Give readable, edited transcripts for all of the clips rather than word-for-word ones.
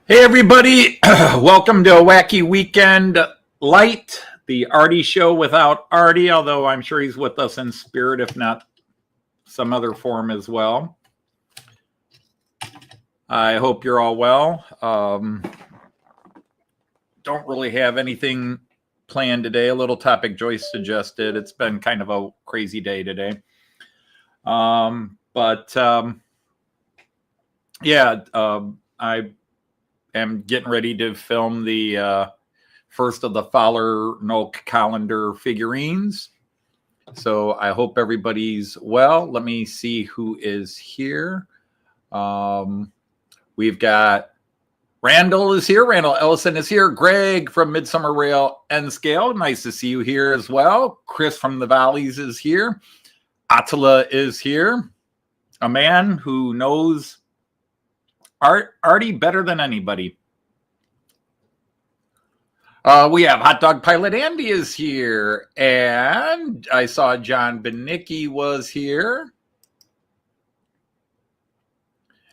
Hey everybody, welcome to a Wacky Weekend Lite, the Arty show without Arty, although I'm sure he's with us in spirit, if not some other form as well. I hope you're all well. Don't really have anything planned today. A little topic Joyce suggested. It's been kind of a crazy day today. I am getting ready to film the first of the Fowler Noak calendar figurines. So I hope everybody's well. Let me see who is here. We've got Randall is here. Randall Ellison is here. Greg from Midsummer Rail and Scale. Nice to see you here as well. Chris from the Valleys is here. Attila is here. A man who knows Arty better than anybody. We have Hot Dog Pilot Andy is here. And I saw John Benicki was here.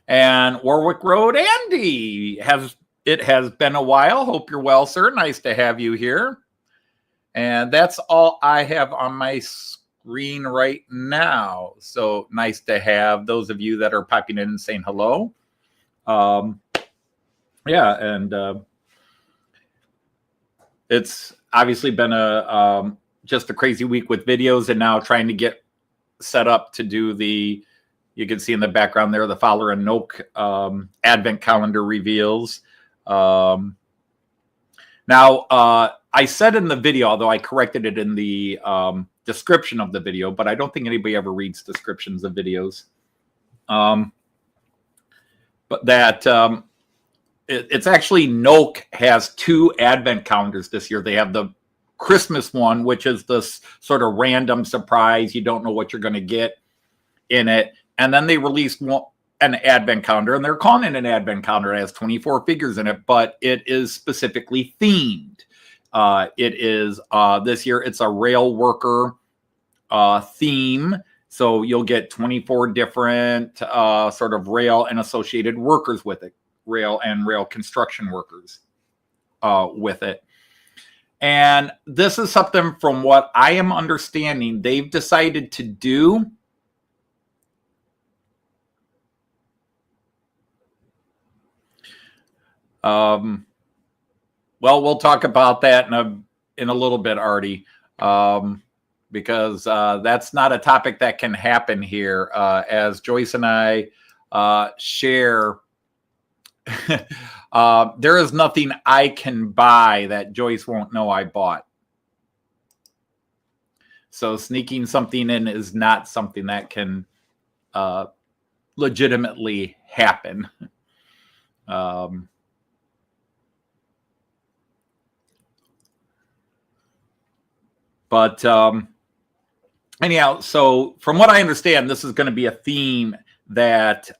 And Warwick Road Andy. It has been a while. Hope you're well, sir. Nice to have you here. And that's all I have on my screen right now. So nice to have those of you that are popping in and saying hello. It's obviously been just a crazy week with videos, and now trying to get set up to do you can see in the background there, the Fowler and Noak Advent calendar reveals. Now, I said in the video, although I corrected it in the description of the video, but I don't think anybody ever reads descriptions of videos. But that it's actually Noak has two Advent calendars this year. They have the Christmas one, which is this sort of random surprise. You don't know what you're going to get in it. And then they released an Advent calendar, and they're calling it an Advent calendar. It has 24 figures in it, but it is specifically themed. It is this year, it's a rail worker theme. So you'll get 24 different sort of rail and associated workers with it, rail and rail construction workers with it. And this is something, from what I am understanding, they've decided to do. Well, we'll talk about that in a little bit, Arty. Because that's not a topic that can happen here. As Joyce and I share, there is nothing I can buy that Joyce won't know I bought. So sneaking something in is not something that can legitimately happen. Anyhow, so from what I understand, this is going to be a theme that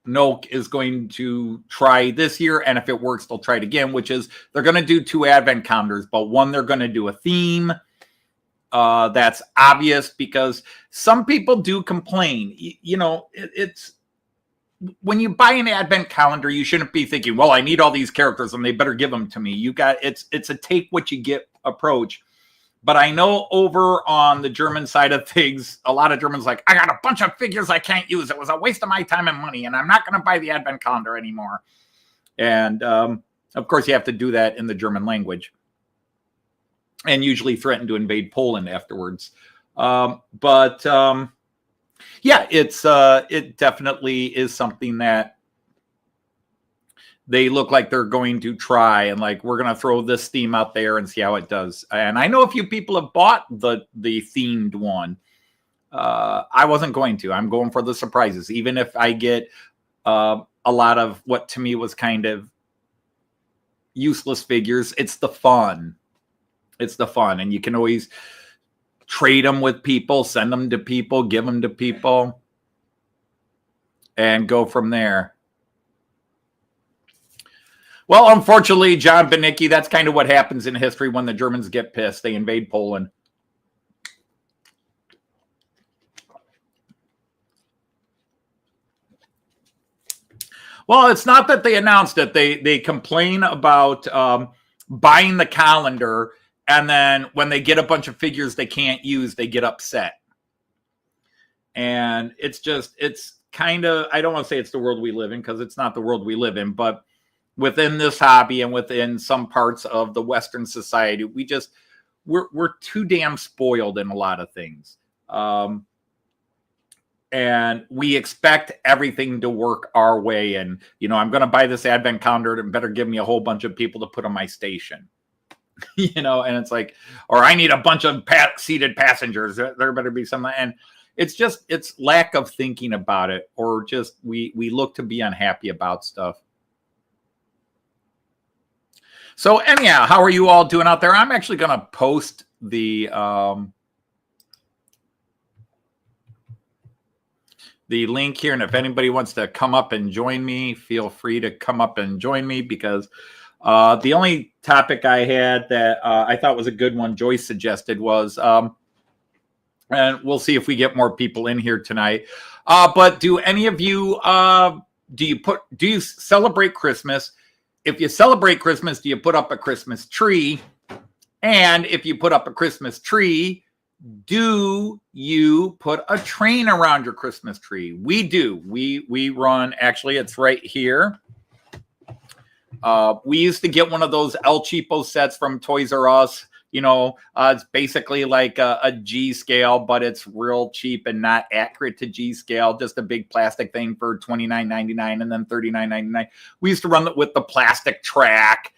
Noak is going to try this year, and if it works, they'll try it again, which is they're going to do two Advent calendars, but one, they're going to do a theme that's obvious, because some people do complain. It's when you buy an Advent calendar, you shouldn't be thinking, well, I need all these characters and they better give them to me. It's a take what you get approach. But I know over on the German side of things, a lot of Germans like, I got a bunch of figures I can't use. It was a waste of my time and money, and I'm not going to buy the Advent calendar anymore. And of course, you have to do that in the German language, and usually threaten to invade Poland afterwards. Yeah, it definitely is something that they look like they're going to try, and like, we're going to throw this theme out there and see how it does. And I know a few people have bought the themed one. I wasn't going to. I'm going for the surprises, even if I get a lot of what to me was kind of useless figures. It's the fun. It's the fun, and you can always trade them with people, send them to people, give them to people, and go from there. Well, unfortunately, John Benicki, that's kind of what happens in history when the Germans get pissed. They invade Poland. Well, it's not that they announced it. They complain about buying the calendar, and then when they get a bunch of figures they can't use, they get upset. And it's kind of, I don't want to say it's the world we live in, because it's not the world we live in, but within this hobby and within some parts of the Western society, we're too damn spoiled in a lot of things. And we expect everything to work our way. And, I'm going to buy this advent calendar, and better give me a whole bunch of people to put on my station. And it's like, or I need a bunch of seated passengers. There better be some. And it's lack of thinking about it, or just we look to be unhappy about stuff. So anyhow, how are you all doing out there? I'm actually going to post the link here, and if anybody wants to come up and join me, feel free to come up and join me, because the only topic I had that I thought was a good one Joyce suggested was, and we'll see if we get more people in here tonight. But do any of you do you celebrate Christmas? If you celebrate Christmas, do you put up a Christmas tree? And if you put up a Christmas tree, do you put a train around your Christmas tree? We do. We run, actually, it's right here. We used to get one of those El Cheapo sets from Toys R Us. It's basically like a G scale, but it's real cheap and not accurate to G scale. Just a big plastic thing for $29.99 and then $39.99. We used to run it with the plastic track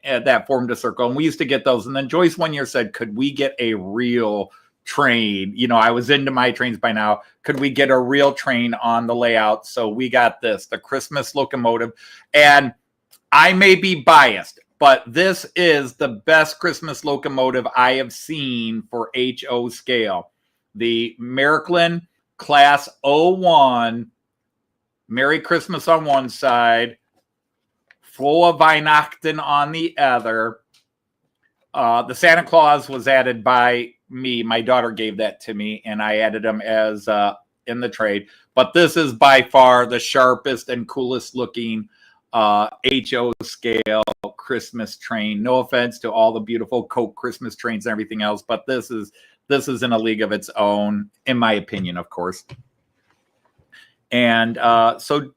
that formed a circle, and we used to get those. And then Joyce one year said, could we get a real train? I was into my trains by now. Could we get a real train on the layout? So we got the Christmas locomotive. And I may be biased, but this is the best Christmas locomotive I have seen for HO scale. The Märklin Class 01, Merry Christmas on one side, Frohe Weihnachten on the other. The Santa Claus was added by me. My daughter gave that to me, and I added them as in the trade. But this is by far the sharpest and coolest looking HO scale Christmas train. No offense to all the beautiful Coke Christmas trains and everything else, but this is in a league of its own, in my opinion, of course. And so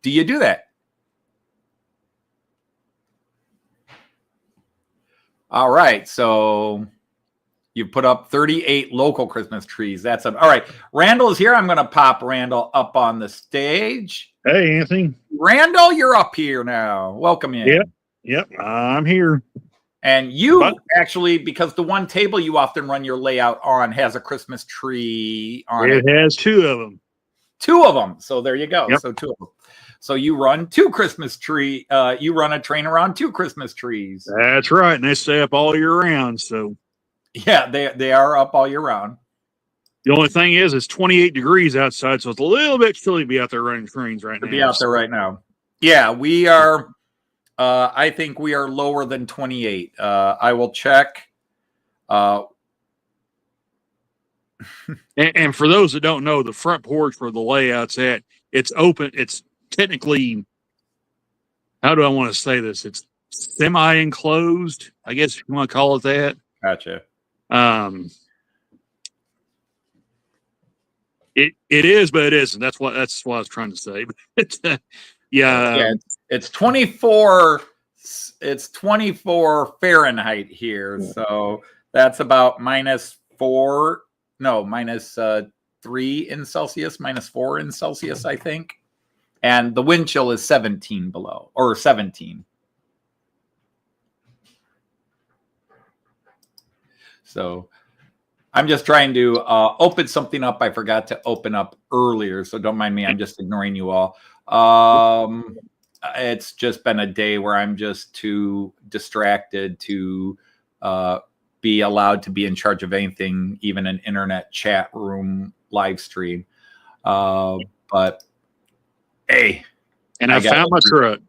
do you do that? All right, so you put up 38 local Christmas trees. That's all right. Randall is here. I'm going to pop Randall up on the stage. Hey, Anthony. Randall, you're up here now. Welcome in. Yep, I'm here. And you actually, because the one table you often run your layout on has a Christmas tree on it. It has two of them. Two of them. So there you go. Yep. So two of them. So you run two Christmas tree. You run a train around two Christmas trees. That's right. And they stay up all year round. So yeah, they are up all year round. the only thing is it's 28 degrees outside, so it's a little bit chilly to be out there running trains right now. To be out there right now. Yeah, we are. I think we are lower than 28. I will check. And for those that don't know, the front porch where the layout's at, it's open. It's technically, how do I want to say this? It's semi-enclosed, I guess you want to call it that. Gotcha. It is, but it isn't. That's what I was trying to say. Yeah, it's 24. It's 24 Fahrenheit here, so that's about -3 in Celsius, -4 in Celsius, I think. And the wind chill is 17 below, or 17. So I'm just trying to open something up I forgot to open up earlier, so don't mind me. I'm just ignoring you all. It's just been a day where I'm just too distracted to be allowed to be in charge of anything, even an internet chat room live stream. But hey, and I found my truck.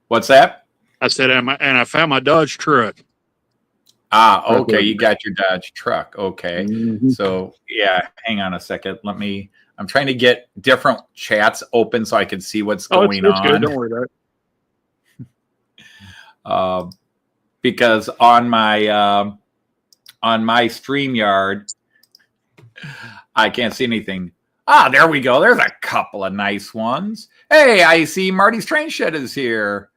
What's that? I said, and I found my Dodge truck. Ah, okay. You got your Dodge truck. Okay. Mm-hmm. So yeah, hang on a second. Let me, I'm trying to get different chats open so I can see what's Oh, going it's good. on. Don't worry about it. Because on my StreamYard, I can't see anything. Ah, there we go. There's a couple of nice ones. Hey, I see Marty's train shed is here.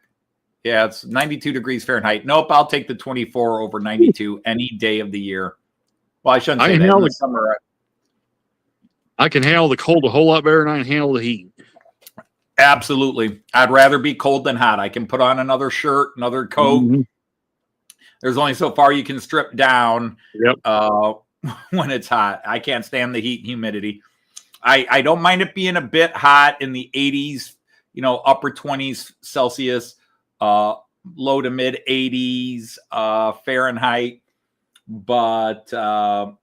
Yeah, it's 92 degrees Fahrenheit. Nope, I'll take the 24 over 92 any day of the year. Well, I shouldn't say that. In the summer, I can handle the cold a whole lot better than I can handle the heat. absolutely. I'd rather be cold than hot. I can put on another shirt, another coat. Mhm. There's only so far you can strip down Yep. when it's hot. I can't stand the heat and humidity. I don't mind it being a bit hot in the 80s, upper 20s Celsius, low to mid 80s Fahrenheit. But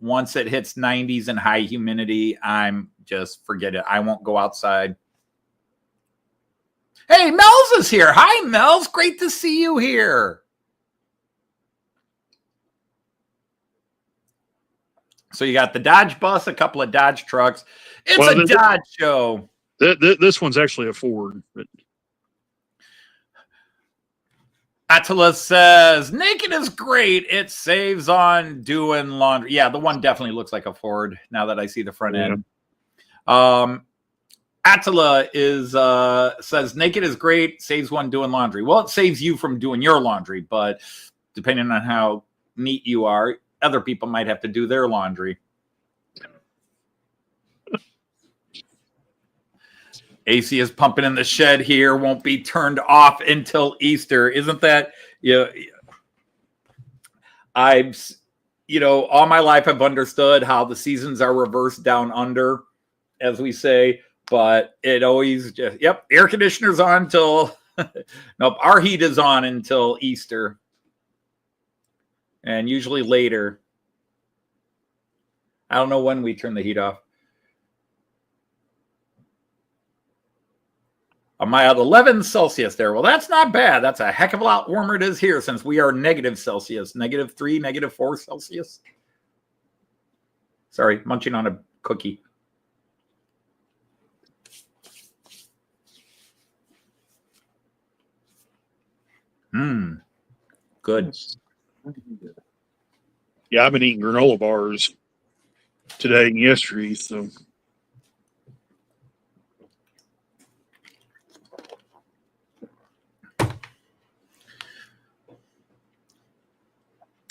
once it hits 90s and high humidity, I'm just forget it. I won't go outside. Hey, Mel's is here. Hi, Mel's. Great to see you here. So you got the Dodge bus, a couple of Dodge trucks. It's a Dodge show. This one's actually a Ford. But... Attila says, naked is great. It saves on doing laundry. Yeah, the one definitely looks like a Ford now that I see the front end. Attila says, naked is great. Saves one doing laundry. Well, it saves you from doing your laundry, but depending on how neat you are, other people might have to do their laundry. AC is pumping in the shed here. Won't be turned off until Easter. Isn't that, all my life I've understood how the seasons are reversed down under, as we say, but it always just, air conditioner's on until, nope, our heat is on until Easter. And usually later. I don't know when we turn the heat off. I'm at 11 Celsius there. Well, that's not bad. That's a heck of a lot warmer it is here since we are negative Celsius, -3, -4 Celsius. Sorry, munching on a cookie. Good. Yeah, I've been eating granola bars today and yesterday, so.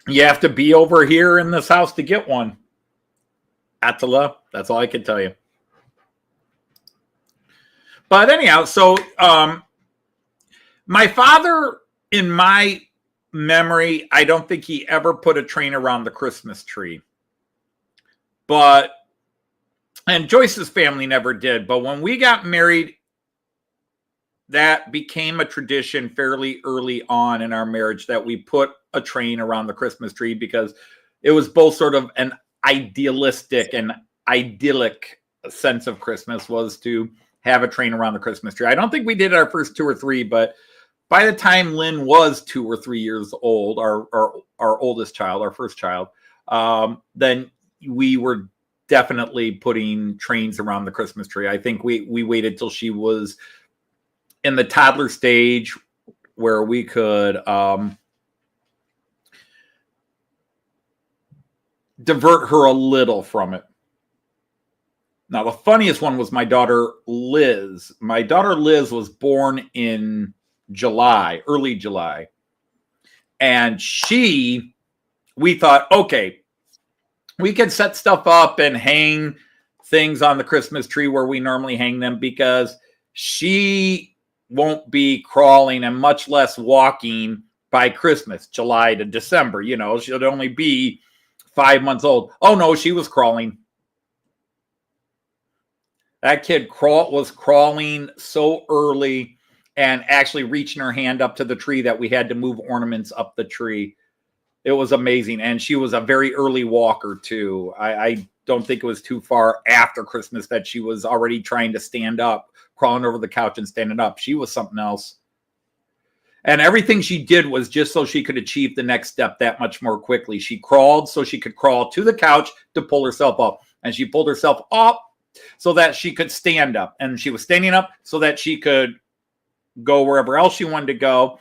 You have to be over here in this house to get one. Attila, that's all I can tell you. But anyhow, so my father, in my memory, I don't think he ever put a train around the Christmas tree. And Joyce's family never did. But when we got married, that became a tradition fairly early on in our marriage that we put a train around the Christmas tree because it was both sort of an idealistic and idyllic sense of Christmas was to have a train around the Christmas tree. I don't think we did our first 2 or 3, but by the time Lynn was 2 or 3 years old, our oldest child, our first child, then we were definitely putting trains around the Christmas tree. I think we waited till she was in the toddler stage where we could divert her a little from it. Now, the funniest one was my daughter, Liz. My daughter, Liz, was born in July, early July. And we thought, okay, we could set stuff up and hang things on the Christmas tree where we normally hang them because she won't be crawling and much less walking by Christmas, July to December. She'll only be 5 months old. Oh, no, she was crawling. That kid was crawling so early and actually reaching her hand up to the tree that we had to move ornaments up the tree. It was amazing. And she was a very early walker, too. I don't think it was too far after Christmas that she was already trying to stand up, crawling over the couch and standing up. She was something else. And everything she did was just so she could achieve the next step that much more quickly. She crawled so she could crawl to the couch to pull herself up. And she pulled herself up so that she could stand up. And she was standing up so that she could go wherever else she wanted to go.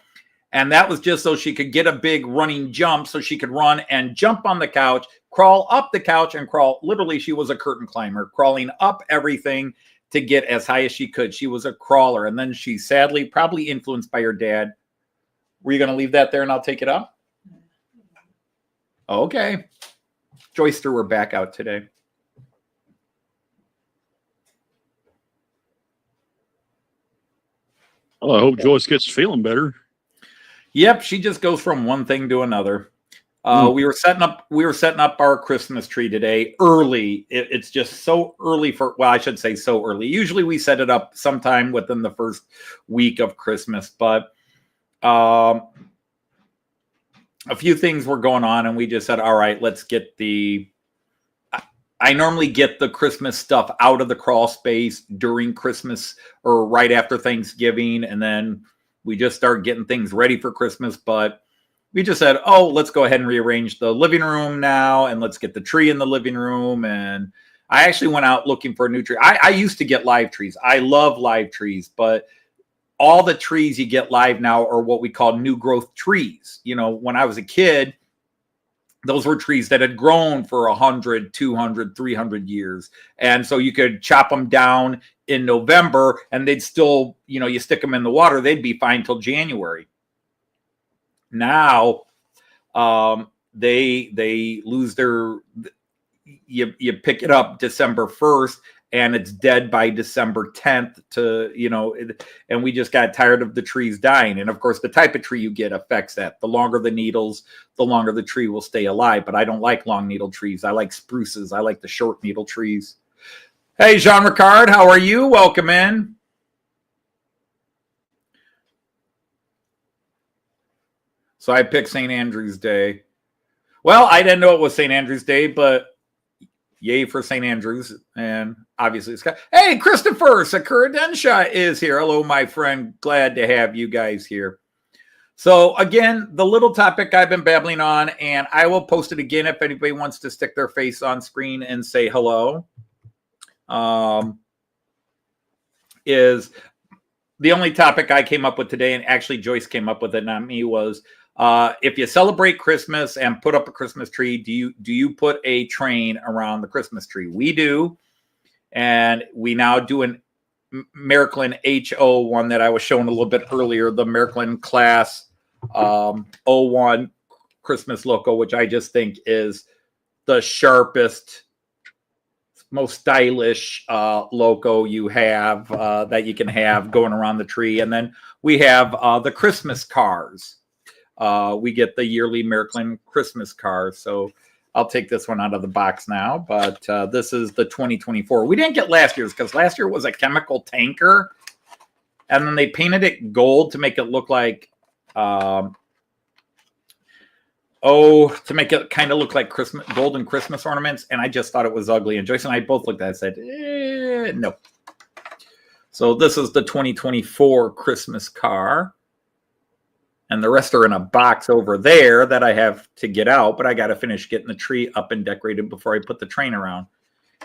And that was just so she could get a big running jump so she could run and jump on the couch, crawl up the couch and crawl. Literally, she was a curtain climber, crawling up everything to get as high as she could. She was a crawler. And then she sadly, probably influenced by her dad. Were you going to leave that there and I'll take it up? Okay. Joyce threw her back out today. Well, I hope Joyce gets feeling better. Yep, she just goes from one thing to another. We were setting up our Christmas tree today early. It's just so early well, I should say so early. Usually we set it up sometime within the first week of Christmas, but a few things were going on, and we just said, all right, let's get I normally get the Christmas stuff out of the crawl space during Christmas or right after Thanksgiving, and then we just start getting things ready for Christmas. But we just said, oh, let's go ahead and rearrange the living room now, and let's get the tree in the living room. And I actually went out looking for a new tree. I used to get live trees. I love live trees, but all the trees you get live now are what we call new growth trees. You know, when I was a kid, those were trees that had grown for 100, 200, 300 years. And so you could chop them down in November and they'd still, you know, you stick them in the water, they'd be fine till January. Now, they lose their, you pick it up December 1st and it's dead by December 10th and we just got tired of the trees dying. And of course, the type of tree you get affects that. The longer the needles, the longer the tree will stay alive. But I don't like long needle trees. I like spruces. I like the short needle trees. Hey, Jean Ricard, how are you? Welcome in. So I picked St. Andrew's Day. Well, I didn't know it was St. Andrew's Day, but yay for St. Andrews. And obviously it's got, hey, Christopher Sakuradensha is here. Hello, my friend. Glad to have you guys here. So again, the little topic I've been babbling on, and I will post it again if anybody wants to stick their face on screen and say hello, is the only topic I came up with today, and actually Joyce came up with it, not me, was if you celebrate Christmas and put up a Christmas tree, do you put a train around the Christmas tree? We do. And we now do an American HO one that I was showing a little bit earlier, the American Class 01 Christmas logo, which I just think is the sharpest, most stylish logo you have that you can have going around the tree. And then we have the Christmas cars. We get the yearly American Christmas cars. So I'll take this one out of the box now, but this is the 2024. We didn't get last year's because last year was a chemical tanker, and then they painted it gold to make it look like, to make it kind of look like Christmas, golden Christmas ornaments, and I just thought it was ugly. And Joyce and I both looked at it and said, no. So this is the 2024 Christmas car. And the rest are in a box over there that I have to get out, but I got to finish getting the tree up and decorated before I put the train around.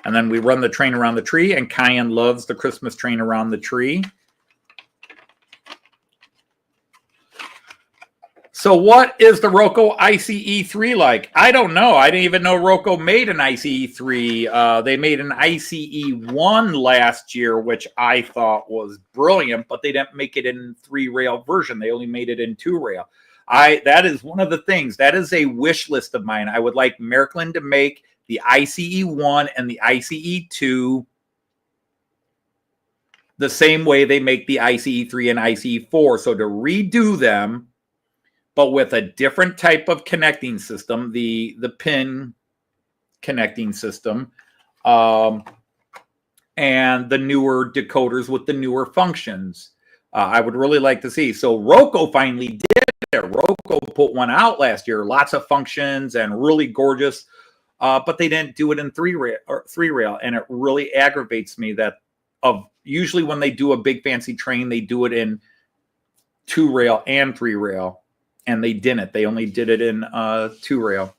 And then we run the train around the tree, and Cayenne loves the Christmas train around the tree. So what is the Roku ICE3 like? I don't know. I didn't even know Roku made an ICE3. They made an ICE1 last year, which I thought was brilliant, but they didn't make it in 3-rail version. They only made it in 2-rail. That is one of the things. That is a wish list of mine. I would like American to make the ICE1 and the ICE2 the same way they make the ICE3 and ICE4. So to redo them, but with a different type of connecting system, the pin connecting system, and the newer decoders with the newer functions. I would really like to see. So Roku finally did it. Roku put one out last year, lots of functions and really gorgeous, but they didn't do it in 3-rail, and it really aggravates me that usually when they do a big fancy train, they do it in 2-rail and 3-rail. And they didn't. They only did it in 2-rail.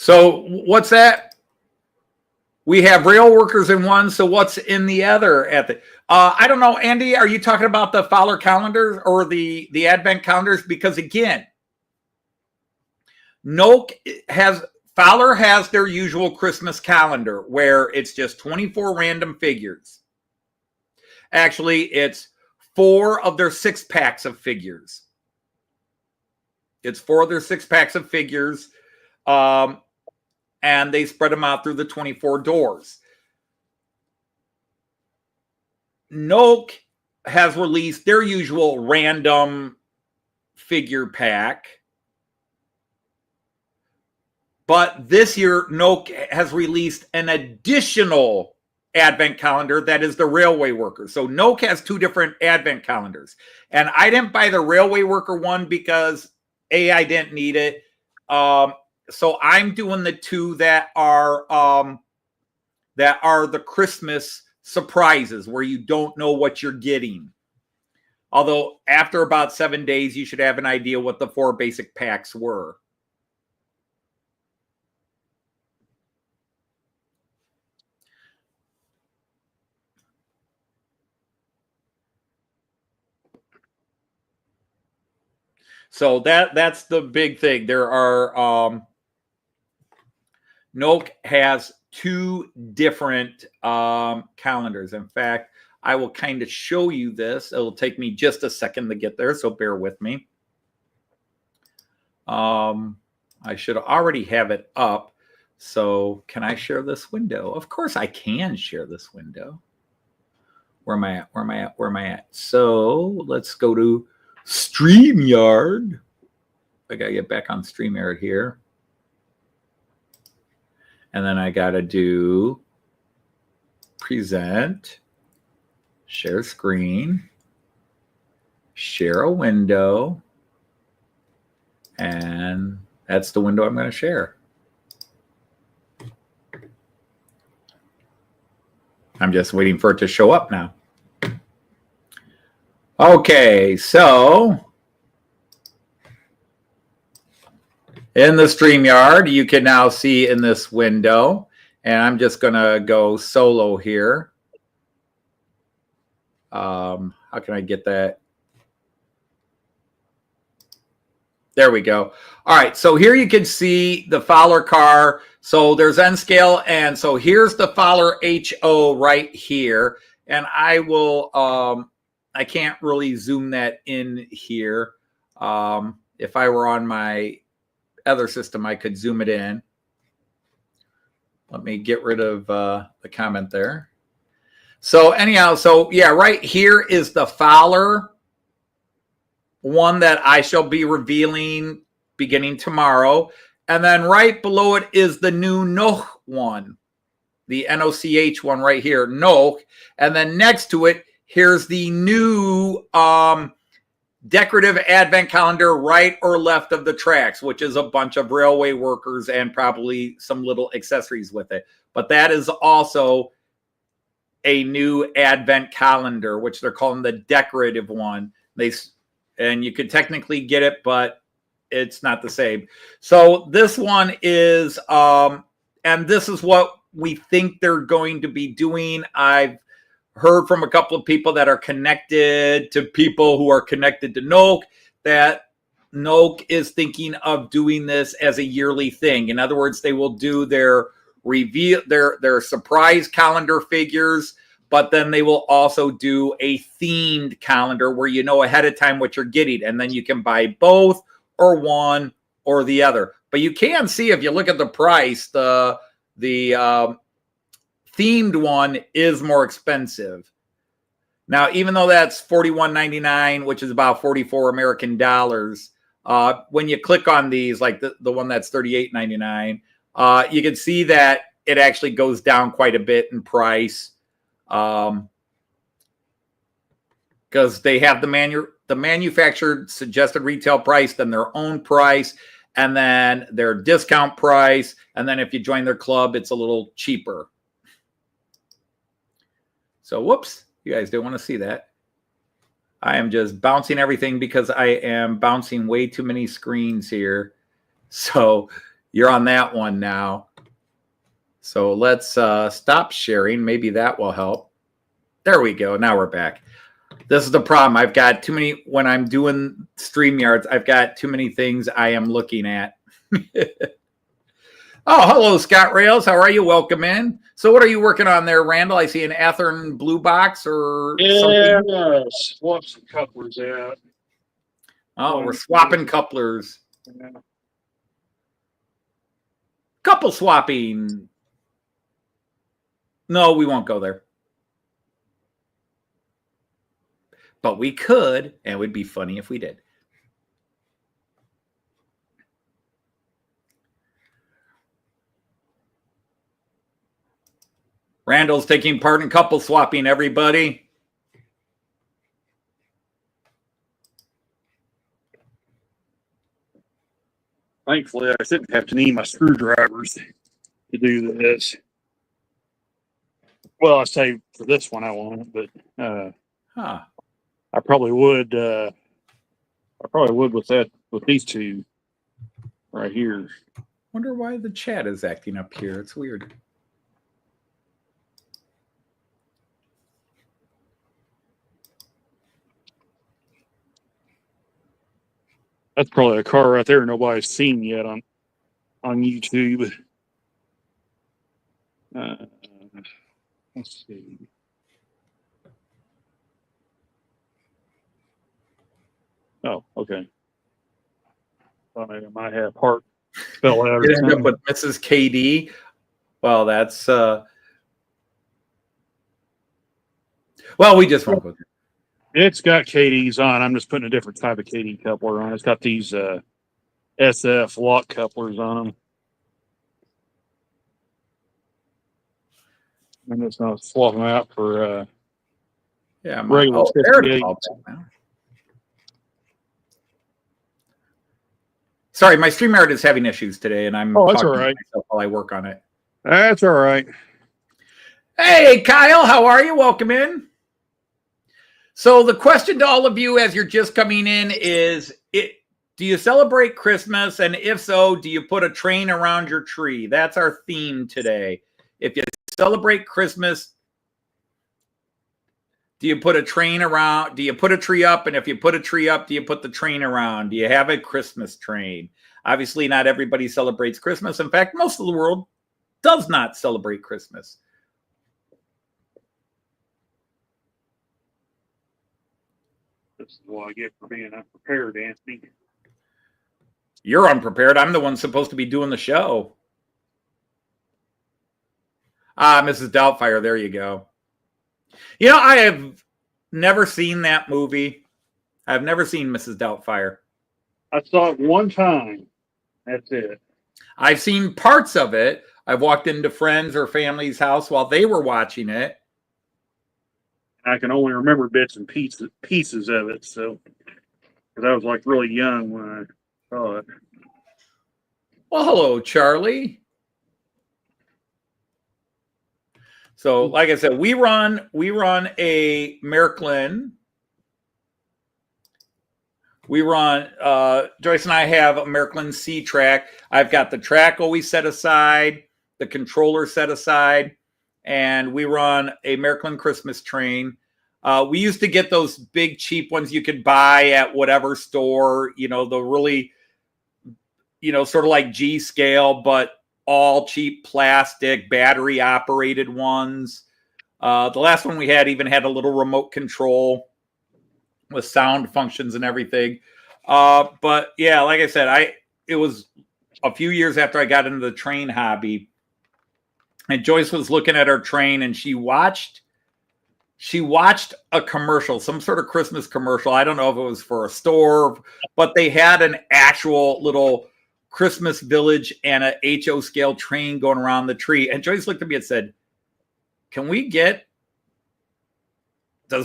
So what's that? We have rail workers in one. So what's in the other? I don't know, Andy. Are you talking about the Fowler calendars or the Advent calendars? Because again, Fowler has their usual Christmas calendar where it's just 24 random figures. Actually, it's 4 of their 6 packs of figures. It's 4 of their 6 packs of figures. And they spread them out through the 24 doors. Noke has released their usual random figure pack. But this year, Noke has released an additional Advent calendar that is the Railway Worker. So Noke has 2 different Advent calendars. And I didn't buy the Railway Worker one because, A, I didn't need it. So I'm doing the 2 that are the Christmas surprises where you don't know what you're getting. Although after about 7 days, you should have an idea what the 4 basic packs were. So that's the big thing. There are Noke has 2 different calendars. In fact, I will kind of show you this. It'll take me just a second to get there, so bear with me. I should already have it up. So can I share this window? Of course I can share this window. Where am I at? Where am I at? Where am I at? So let's go to StreamYard. I got to get back on StreamYard here. And then I got to do present, share screen, share a window, and that's the window I'm going to share. I'm just waiting for it to show up now. Okay, so in the StreamYard, you can now see in this window, and I'm just going to go solo here. How can I get that? There we go. All right, so here you can see the Fowler car. So there's N scale, and so here's the Fowler HO right here. And I will, I can't really zoom that in here. If I were on my other system, I could zoom it in. Let me get rid of the comment there. So anyhow, so yeah, right here is the Fowler one that I shall be revealing beginning tomorrow. And then right below it is the new Noch one, the NOCH one right here, Noch. And then next to it, here's the new decorative advent calendar right or left of the tracks, which is a bunch of railway workers and probably some little accessories with it. But that is also a new advent calendar, which they're calling the decorative one. And you could technically get it, but it's not the same. So this one is, and this is what we think they're going to be doing. I've heard from a couple of people that are connected to people who are connected to Noke that Noke is thinking of doing this as a yearly thing. In other words, they will do their reveal, their surprise calendar figures, but then they will also do a themed calendar where you know ahead of time what you're getting, and then you can buy both or one or the other. But you can see if you look at the price, the themed one is more expensive. Now, even though that's $41.99, which is about 44 American dollars, when you click on these, like the one that's $38.99, you can see that it actually goes down quite a bit in price. Because they have the manufactured suggested retail price, then their own price, and then their discount price. And then if you join their club, it's a little cheaper. So, whoops, you guys don't want to see that. I am just bouncing everything because I am bouncing way too many screens here. So You're on that one now. So let's stop sharing. Maybe that will help. There we go. Now we're back. This is the problem. I've got too many, when I'm doing StreamYards, I've got too many things I am looking at. Oh, hello, Scott Rails. How are you? Welcome in. So what are you working on there, Randall? I see an Athearn blue box or something. Yeah, swap some couplers out. Oh, we're swapping couplers. Yeah. Couple swapping. No, we won't go there. But we could, and it would be funny if we did. Randall's taking part in couple swapping, everybody. Thankfully, I didn't have to need my screwdrivers to do this. Well, I say for this one I won't, but I probably would. I probably would with these two right here. Wonder why the chat is acting up here. It's weird. That's probably a car right there nobody's seen yet on YouTube. Let's see. Oh, okay. Thought I might have part fell out. It ended up with Mrs. KD. Well, that's well, we just won't go through. It's got KDs on. I'm just putting a different type of KD coupler on. It's got these SF lock couplers on them. I'm just going to swap them out for regular 58. Sorry, my StreamYard is having issues today, and I'm that's talking all right. to myself while I work on it. That's all right. Hey, Kyle, how are you? Welcome in. So the question to all of you as you're just coming in is, do you celebrate Christmas? And if so, do you put a train around your tree? That's our theme today. If you celebrate Christmas, do you put a train around? Do you put a tree up? And if you put a tree up, do you put the train around? Do you have a Christmas train? Obviously, not everybody celebrates Christmas. In fact, most of the world does not celebrate Christmas. This is what I get for being unprepared, Anthony. You're unprepared. I'm the one supposed to be doing the show. Mrs. Doubtfire, there you go. You know, I have never seen that movie. I've never seen Mrs. Doubtfire. I saw it one time. That's it. I've seen parts of it. I've walked into friends or family's house while they were watching it. I can only remember bits and pieces of it. So, because I was like really young when I saw it. Well, hello, Charlie. So, like I said, we run a Märklin. We run, Joyce and I have a Märklin C-Track. I've got the track always set aside, the controller set aside, and we run a Märklin Christmas train. We used to get those big cheap ones you could buy at whatever store, you know, the really, you know, sort of like G scale, but all cheap plastic, battery operated ones. The last one we had even had a little remote control with sound functions and everything. But yeah, like I said, it was a few years after I got into the train hobby, and Joyce was looking at our train, and she watched a commercial, some sort of Christmas commercial. I don't know if it was for a store, but they had an actual little Christmas village and a HO scale train going around the tree. And Joyce looked at me and said, does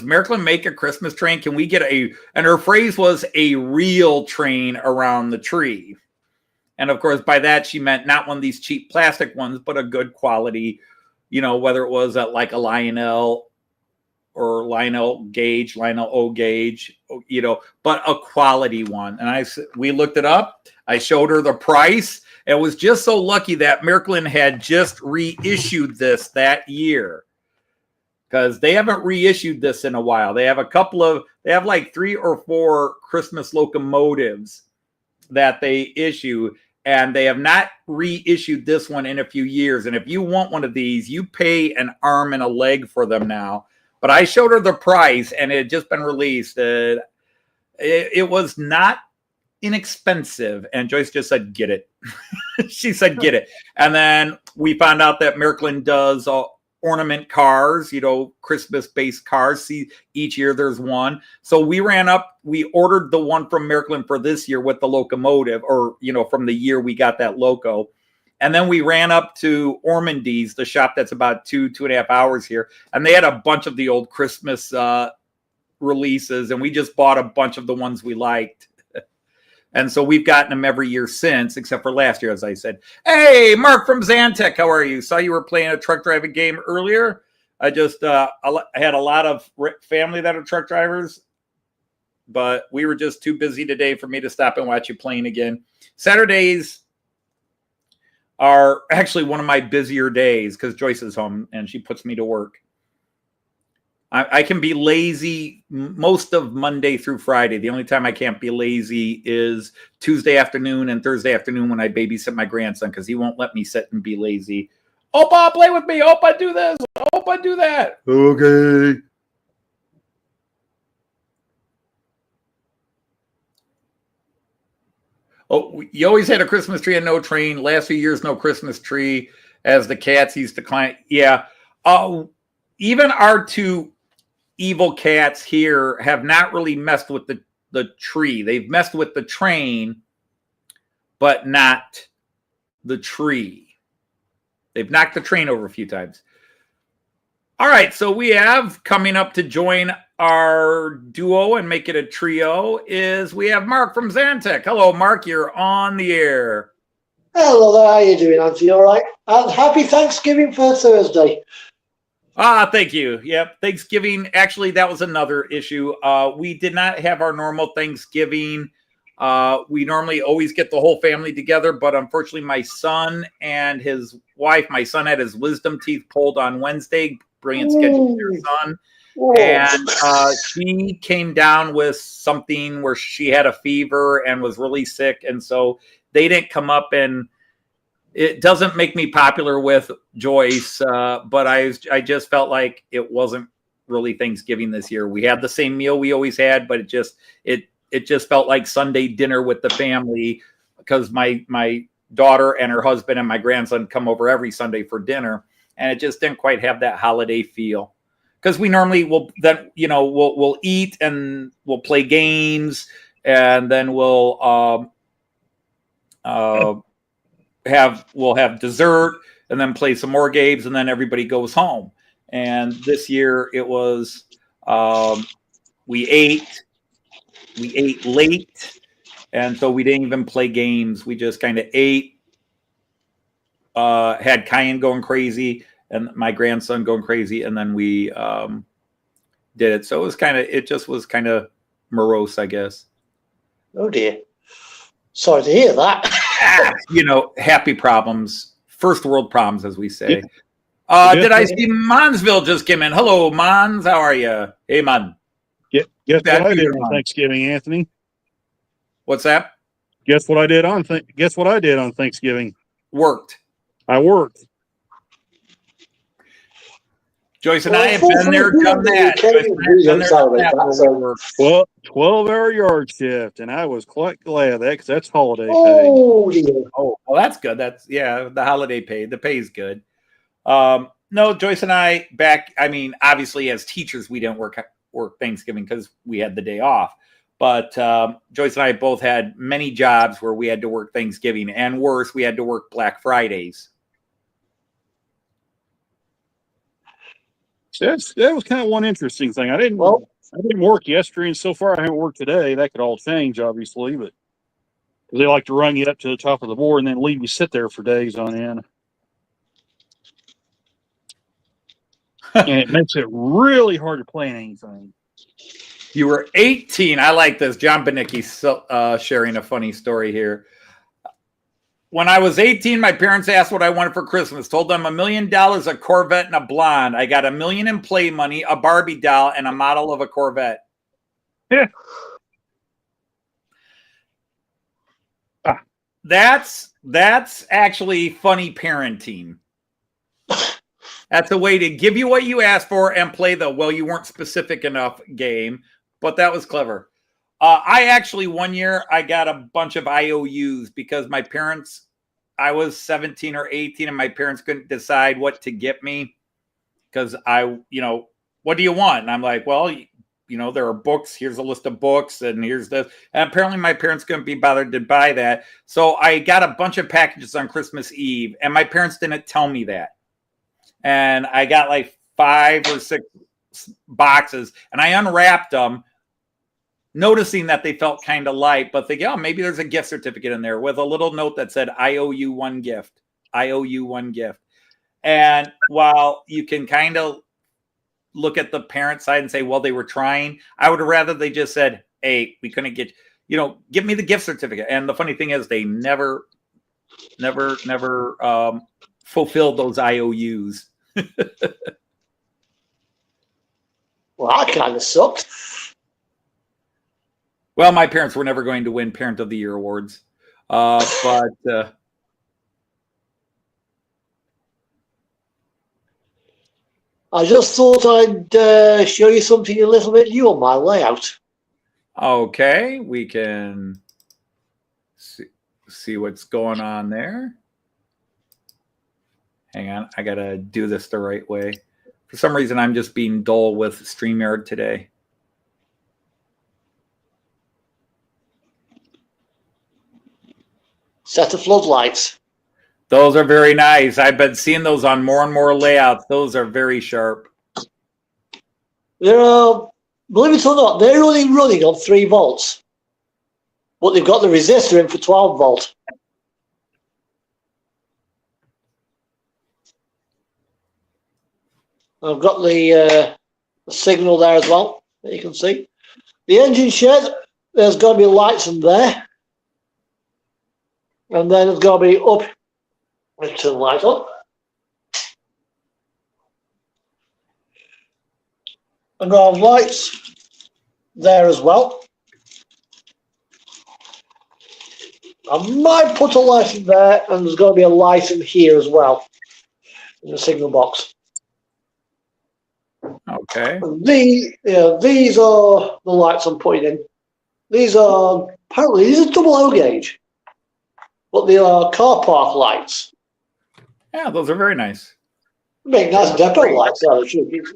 Märklin make a Christmas train? Can we get and her phrase was a real train around the tree. And of course, by that, she meant not one of these cheap plastic ones, but a good quality, you know, whether it was like a Lionel or Lionel gauge, Lionel O gauge, you know, but a quality one. And we looked it up. I showed her the price, It was just so lucky that Miracle had just reissued this that year, because they haven't reissued this in a while. They have like 3 or 4 Christmas locomotives that they issue, and they have not reissued this one in a few years. And if you want one of these, you pay an arm and a leg for them now. But I showed her the price, and it had just been released. It was not inexpensive, and Joyce just said, "Get it." She said, "Get it." And then we found out that Miracle does ornament cars, Christmas-based cars. See, each year there's one. So we ordered the one from Miracle for this year with the locomotive, or, from the year we got that loco. And then we ran up to Hornby's, the shop that's about 2.5 hours here. And they had a bunch of the old Christmas releases. And we just bought a bunch of the ones we liked. And so we've gotten them every year since, except for last year, as I said. Hey, Mark from Zantec, how are you? Saw you were playing a truck driving game earlier. I just I had a lot of family that are truck drivers, but we were just too busy today for me to stop and watch you playing again. Saturdays are actually one of my busier days because Joyce is home and she puts me to work. I can be lazy most of Monday through Friday. The only time I can't be lazy is Tuesday afternoon and Thursday afternoon when I babysit my grandson, because he won't let me sit and be lazy. Opa, play with me. Opa, do this. Opa, do that. Okay. Oh, you always had a Christmas tree and no train. Last few years, no Christmas tree, as the cats used to climb. Yeah. Even our 2 evil cats here have not really messed with the tree. They've messed with the train, but not the tree. They've knocked the train over a few times. All right, so we have coming up to join our duo and make it a trio we have Mark from Zantec. Hello, Mark. You're on the air. Hello there. How are you doing, Auntie? All right? And happy Thanksgiving for Thursday. Thank you. Yep. Thanksgiving. Actually, that was another issue. We did not have our normal Thanksgiving. We normally always get the whole family together, but unfortunately my son and his wife, my son had his wisdom teeth pulled on Wednesday. Brilliant schedule for your son. And she came down with something where she had a fever and was really sick. And so they didn't come up, and it doesn't make me popular with Joyce, but I just felt like it wasn't really Thanksgiving this year. We had the same meal we always had, but it just felt like Sunday dinner with the family, because my daughter and her husband and my grandson come over every Sunday for dinner, and it just didn't quite have that holiday feel. Because we normally will then we'll eat and we'll play games, and then we'll have dessert and then play some more games, and then everybody goes home. And this year it was we ate late, and so we didn't even play games. We just kind of ate, had Cayenne going crazy and my grandson going crazy, and then we did it. So it just was kind of morose, I guess. Oh dear. Sorry to hear that. Happy problems, first world problems, as we say. Did I see Monsville just came in? Hello, Mons. How are you? Hey, Mon. Guess what I did on Thanksgiving, Anthony? What's that? Guess what I did on Thanksgiving? Worked. I worked. Joyce and I have been there, done that. 12-hour yard shift, and I was quite glad of that, because that's holiday pay. Oh, dear. Oh, well, that's good. That's the holiday pay. The pay is good. No, Joyce and I obviously as teachers we didn't work Thanksgiving because we had the day off. But Joyce and I both had many jobs where we had to work Thanksgiving, and worse, we had to work Black Fridays. That was kind of one interesting thing. I didn't work yesterday, and so far I haven't worked today. That could all change, obviously, but they like to run you up to the top of the board and then leave you sit there for days on end. And it makes it really hard to plan anything. You were 18. I like this. John Benicki sharing a funny story here. When I was 18, my parents asked what I wanted for Christmas. Told them $1 million, a Corvette, and a blonde. I got $1 million in play money, a Barbie doll, and a model of a Corvette. Yeah. That's actually funny parenting. That's a way to give you what you asked for and play the, well, you weren't specific enough game, but that was clever. I actually, one year, I got a bunch of IOUs because my parents, I was 17 or 18 and my parents couldn't decide what to get me because what do you want? And I'm like, well, there are books. Here's a list of books and here's this. And apparently my parents couldn't be bothered to buy that. So I got a bunch of packages on Christmas Eve and my parents didn't tell me that. And I got like 5 or 6 boxes and I unwrapped them, noticing that they felt kind of light, but thinking, oh, maybe there's a gift certificate in there with a little note that said, I owe you one gift. I owe you one gift. And while you can kind of look at the parent side and say, well, they were trying, I would rather they just said, hey, we couldn't get, give me the gift certificate. And the funny thing is they never fulfilled those IOUs. Well, that kind of sucked. Well, my parents were never going to win Parent of the Year awards. But I just thought I'd show you something a little bit new on my layout. Okay, we can see what's going on there. Hang on, I got to do this the right way. For some reason, I'm just being dull with StreamYard today. Set of floodlights. Those are very nice. I've been seeing those on more and more layouts. Those are very sharp. Believe it or not, they're only running on 3 volts. But they've got the resistor in for 12 volt. I've got the signal there as well, that you can see. The engine shed, there's going to be lights in there. And then it's going to be up. Let's turn the light on. And I have lights there as well. I might put a light in there, and there's going to be a light in here as well, in the signal box. Okay. These are the lights I'm putting in. These are double O gauge. But they are car park lights. Yeah, those are very nice. Make nice depot lights out of it.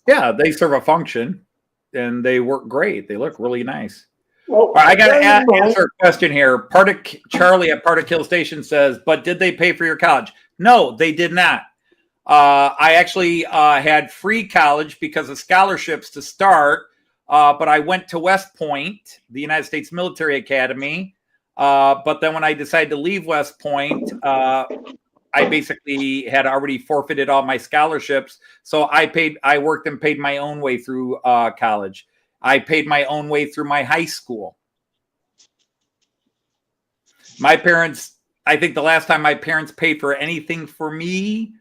Yeah, they serve a function, and they work great. They look really nice. Well, I got to answer a question here. Charlie at Partick Station says, but did they pay for your college? No, they did not. I actually had free college because of scholarships to start, but I went to West Point, the United States Military Academy. But then when I decided to leave West Point, I basically had already forfeited all my scholarships. So I worked and paid my own way through college. I paid my own way through my high school. My parents, I think the last time my parents paid for anything for me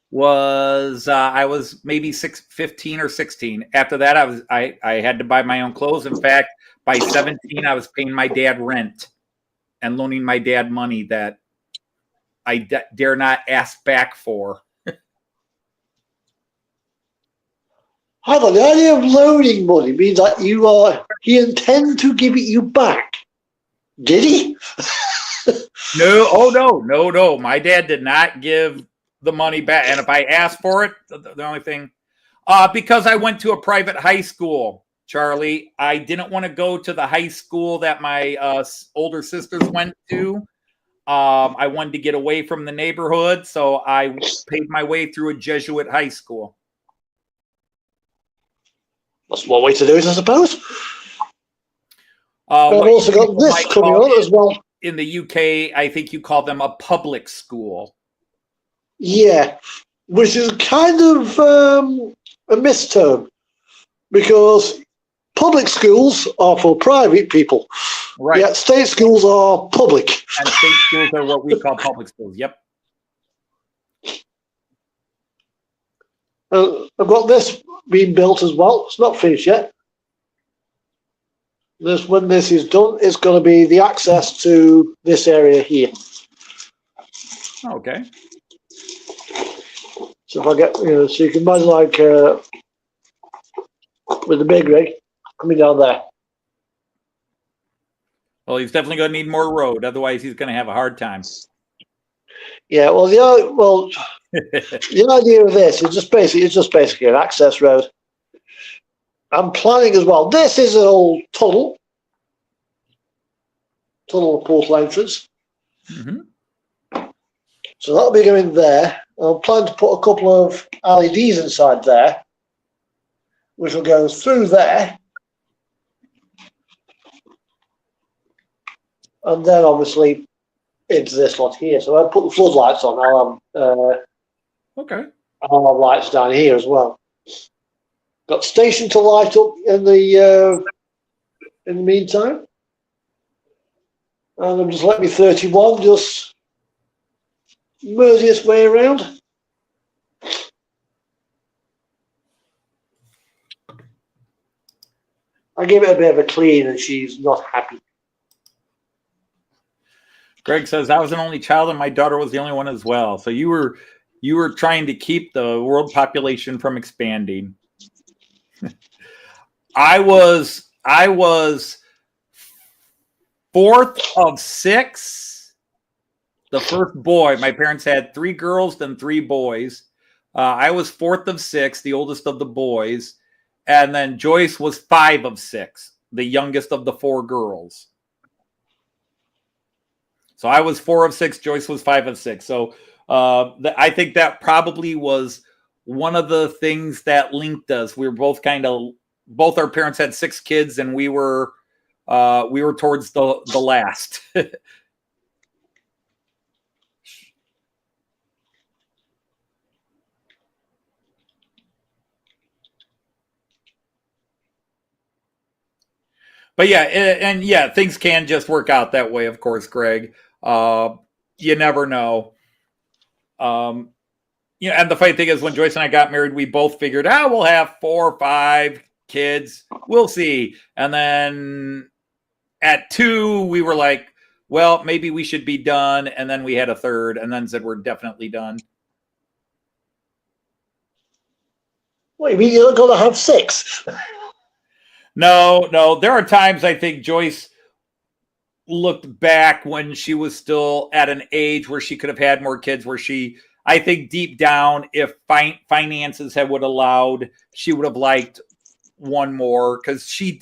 was I was maybe 15 or 16. After that, I had to buy my own clothes. In fact, by 17, I was paying my dad rent and loaning my dad money that I dare not ask back for. However, the idea of loaning money means that he intended to give it you back. Did he? No. My dad did not give the money back. And if I asked for it, the only thing, because I went to a private high school, Charlie, I didn't want to go to the high school that my older sisters went to. I wanted to get away from the neighborhood, so I paid my way through a Jesuit high school. That's one way to do it, I suppose. I've also got this coming on as well. In the UK, I think you call them a public school. Yeah, which is kind of a misterm, because public schools are for private people. Right. Yet state schools are public. And state schools are what we call public schools. Yep. I've got this being built as well. It's not finished yet. When this is done, it's going to be the access to this area here. Okay. So if I get, so you can imagine like with the big rig coming down there. Well, he's definitely going to need more road. Otherwise, he's going to have a hard time. Yeah. Well, the idea of this is just basically an access road. I'm planning as well. This is an old tunnel portal entrance. Mm-hmm. So that'll be going there. I'm planning to put a couple of LEDs inside there, which will go through there, and then obviously into this lot here. So I put the floodlights on. Okay. I'll have lights down here as well. Got station to light up in the meantime. And I'm just letting me 31 just mosey its way around. I give it a bit of a clean and she's not happy. Greg says, I was an only child and my daughter was the only one as well. So you were trying to keep the world population from expanding. I was fourth of six. The first boy. My parents had 3 girls, then 3 boys. I was fourth of 6, the oldest of the boys. And then Joyce was 5 of 6, the youngest of the 4 girls. So I was 4 of 6. Joyce was 5 of 6. So I think that probably was one of the things that linked us. We were both our parents had 6 kids, and we were towards the last. But yeah, things can just work out that way, of course, Greg. You never know. And the funny thing is, when Joyce and I got married, we both figured, we'll have 4 or 5 kids. We'll see. And then at 2, we were like, well, maybe we should be done. And then we had a third, and then said we're definitely done. What, you mean you're not going to have 6? No. There are times I think Joyce looked back when she was still at an age where she could have had more kids, where I think deep down, if finances would allowed, she would have liked one more, because she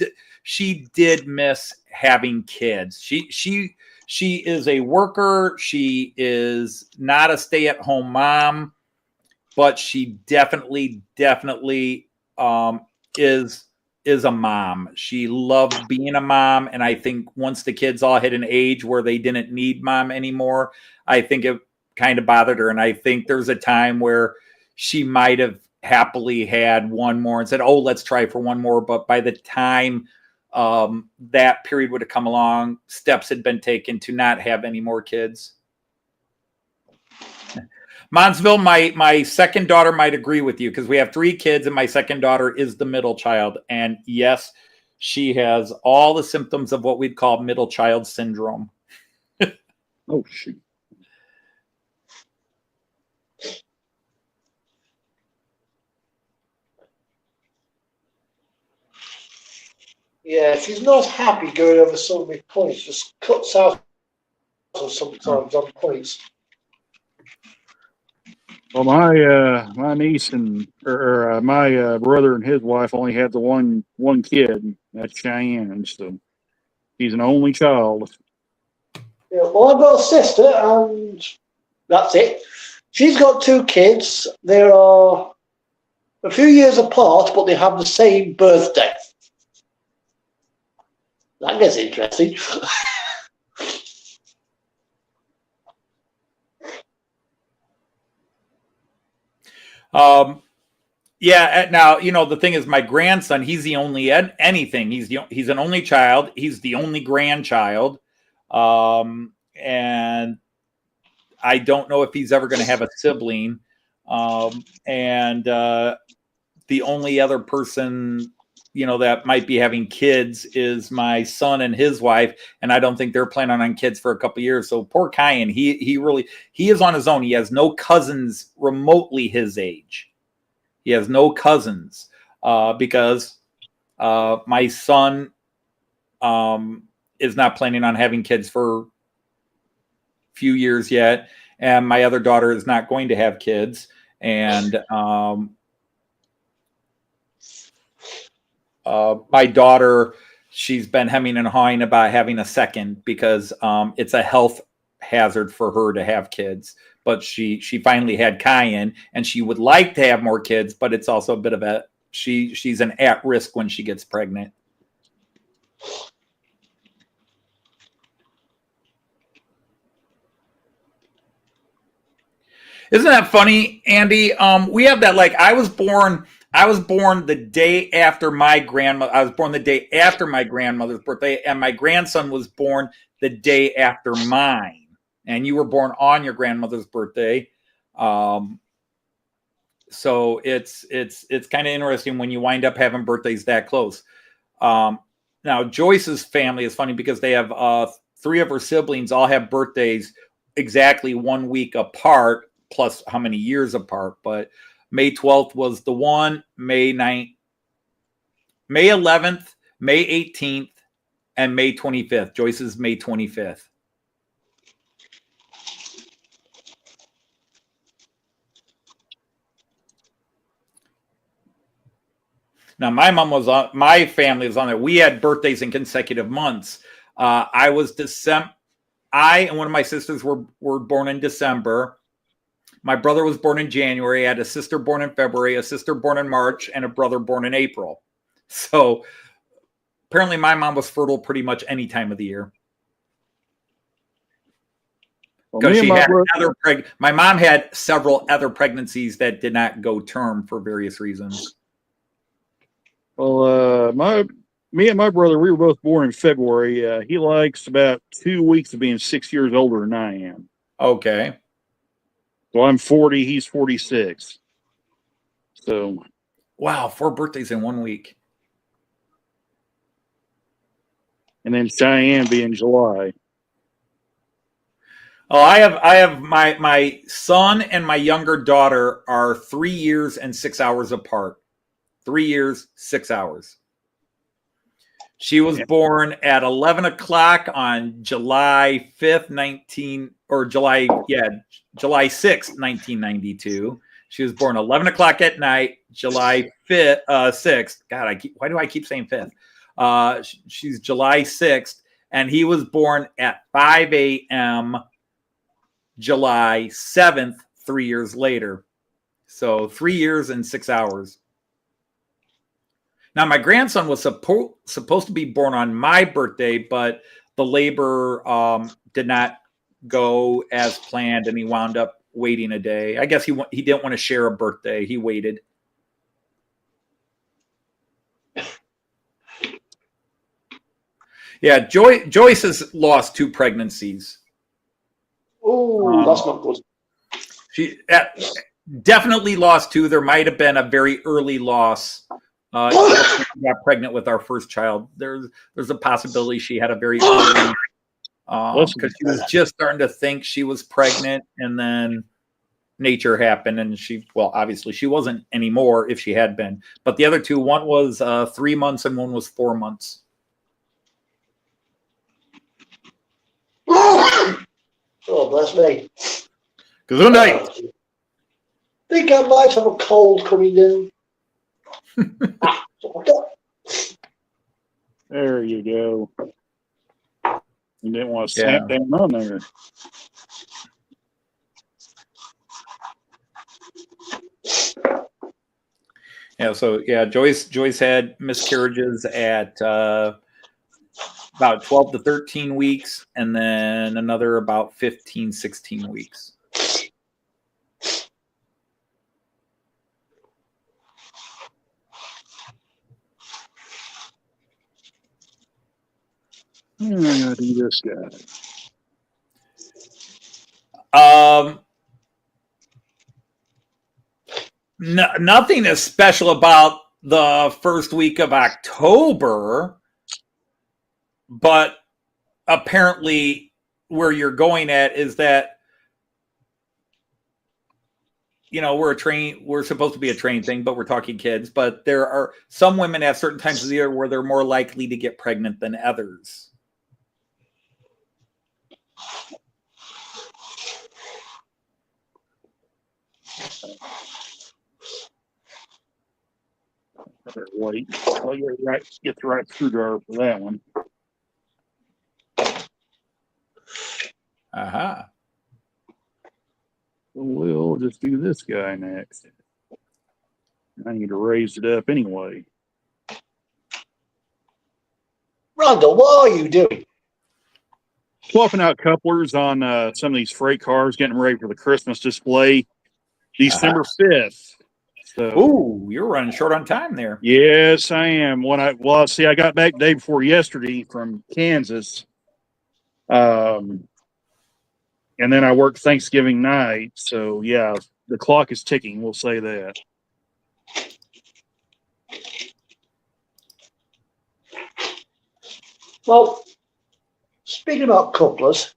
did miss having kids. She is a worker. She is not a stay-at-home mom, but she definitely is a mom. She loved being a mom, and I think once the kids all hit an age where they didn't need mom anymore, I think it kind of bothered her. And I think there's a time where she might have happily had one more and said, let's try for one more. But by the time that period would have come along, steps had been taken to not have any more kids. Monsville, my second daughter might agree with you, because we have 3 kids and my second daughter is the middle child. And yes, she has all the symptoms of what we'd call middle child syndrome. Oh, shoot. Yeah, she's not happy going over some of my points. Just cuts out sometimes on points. Well, my niece and my brother and his wife only had the one kid. That's Cheyenne, so he's an only child. Yeah, well, I've got a sister, and that's it. She's got 2 kids. They are a few years apart, but they have the same birthday. That gets interesting. Yeah. Now, the thing is, my grandson, he's the only anything. He's an only child. He's the only grandchild. And I don't know if he's ever going to have a sibling. And the only other person, that might be having kids is my son and his wife. And I don't think they're planning on kids for a couple of years. So poor Kyan, he is on his own. He has no cousins remotely his age. He has no cousins because my son is not planning on having kids for a few years yet. And my other daughter is not going to have kids. And my daughter, she's been hemming and hawing about having a second because it's a health hazard for her to have kids. But she finally had Kyan, and she would like to have more kids, but it's also a bit of she's an at risk when she gets pregnant. Isn't that funny, Andy? We have that, like, I was born the day after my grandmother. I was born the day after my grandmother's birthday, and my grandson was born the day after mine. And you were born on your grandmother's birthday. So it's kind of interesting when you wind up having birthdays that close. Now, Joyce's family is funny because they have 3 of her siblings all have birthdays exactly 1 week apart, plus how many years apart. But May 12th was the one, May 9th, May 11th, May 18th, and May 25th. Joyce's May 25th. Now, my family was on there. We had birthdays in consecutive months. I and one of my sisters were born in December. My brother was born in January. I had a sister born in February, a sister born in March, and a brother born in April. So apparently my mom was fertile pretty much any time of the year. Because my mom had several other pregnancies that did not go term for various reasons. Well, me and my brother, we were both born in February. He likes about 2 weeks of being 6 years older than I am. Okay. So I'm 40, he's 46. So. Wow, 4 birthdays in 1 week. And then Cheyenne being July. Oh, I have my son and my younger daughter are 3 years and 6 hours apart. 3 years, 6 hours. She was born at 11 o'clock on July 5th, July 6th, 1992. She was born 11 o'clock at night, July 6th. God, why do I keep saying 5th? She's July 6th, and he was born at 5 a.m. July 7th, 3 years later. So 3 years and 6 hours. Now, my grandson was supposed to be born on my birthday, but the labor did not go as planned, and he wound up waiting a day. I guess he didn't want to share a birthday. He waited. Yeah, Joyce has lost 2 pregnancies. Oh, that's not good. She definitely lost 2. There might have been a very early loss. She got pregnant with our first child. There's a possibility she had a very early, because she was just starting to think she was pregnant, and then nature happened, and obviously she wasn't anymore if she had been. But the other 2, one was 3 months and one was 4 months. Oh, bless me. Good night. I think I might have a cold coming in. There you go. You didn't want to snap down on there. Yeah, so Joyce had miscarriages at about 12 to 13 weeks, and then another about 15, 16 weeks. I'm gonna do this guy. Nothing is special about the first week of October, but apparently where you're going at is that, you know, we're supposed to be a train thing, but we're talking kids, but there are some women at certain times of the year where they're more likely to get pregnant than others. Wait, I'll get the right screwdriver for that one. Uh-huh. We'll just do this guy next. I need to raise it up anyway. Randall, what are you doing? Swapping out couplers on some of these freight cars, getting ready for the Christmas display, December 5th. So, ooh, you're running short on time there. yes, I am. I got back the day before yesterday from Kansas. And then I worked Thanksgiving night. So, yeah, the clock is ticking. We'll say that. Well, speaking about couplers,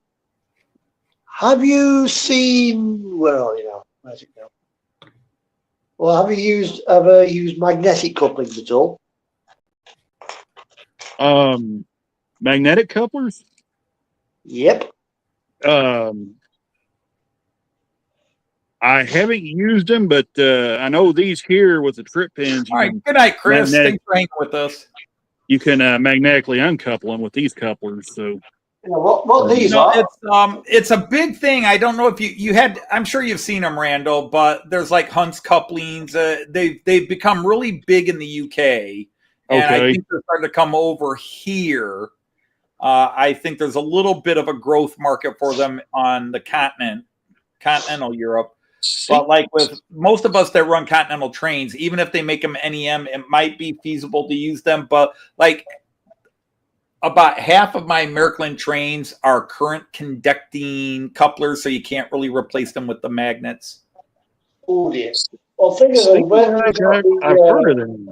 have you seen, where are you now? Where's it now? Well, have you ever used magnetic couplings at all? Magnetic couplers? Yep. I haven't used them, but I know these here with the trip pins. All right. Good night, Chris. Magnetic. Thanks for hanging with us. You can magnetically uncouple them with these couplers. So, You know, what these are? It's a big thing. I don't know if you had. I'm sure you've seen them, Randall. But there's like Hunt's couplings. They've become really big in the UK, and I think they're starting to come over here. I think there's a little bit of a growth market for them on the continental Europe. But like with most of us that run continental trains, even if they make them NEM, it might be feasible to use them. But like about half of my American trains are current conducting couplers, so you can't really replace them with the magnets. Oh, dear. Well, think of it. I've heard of them.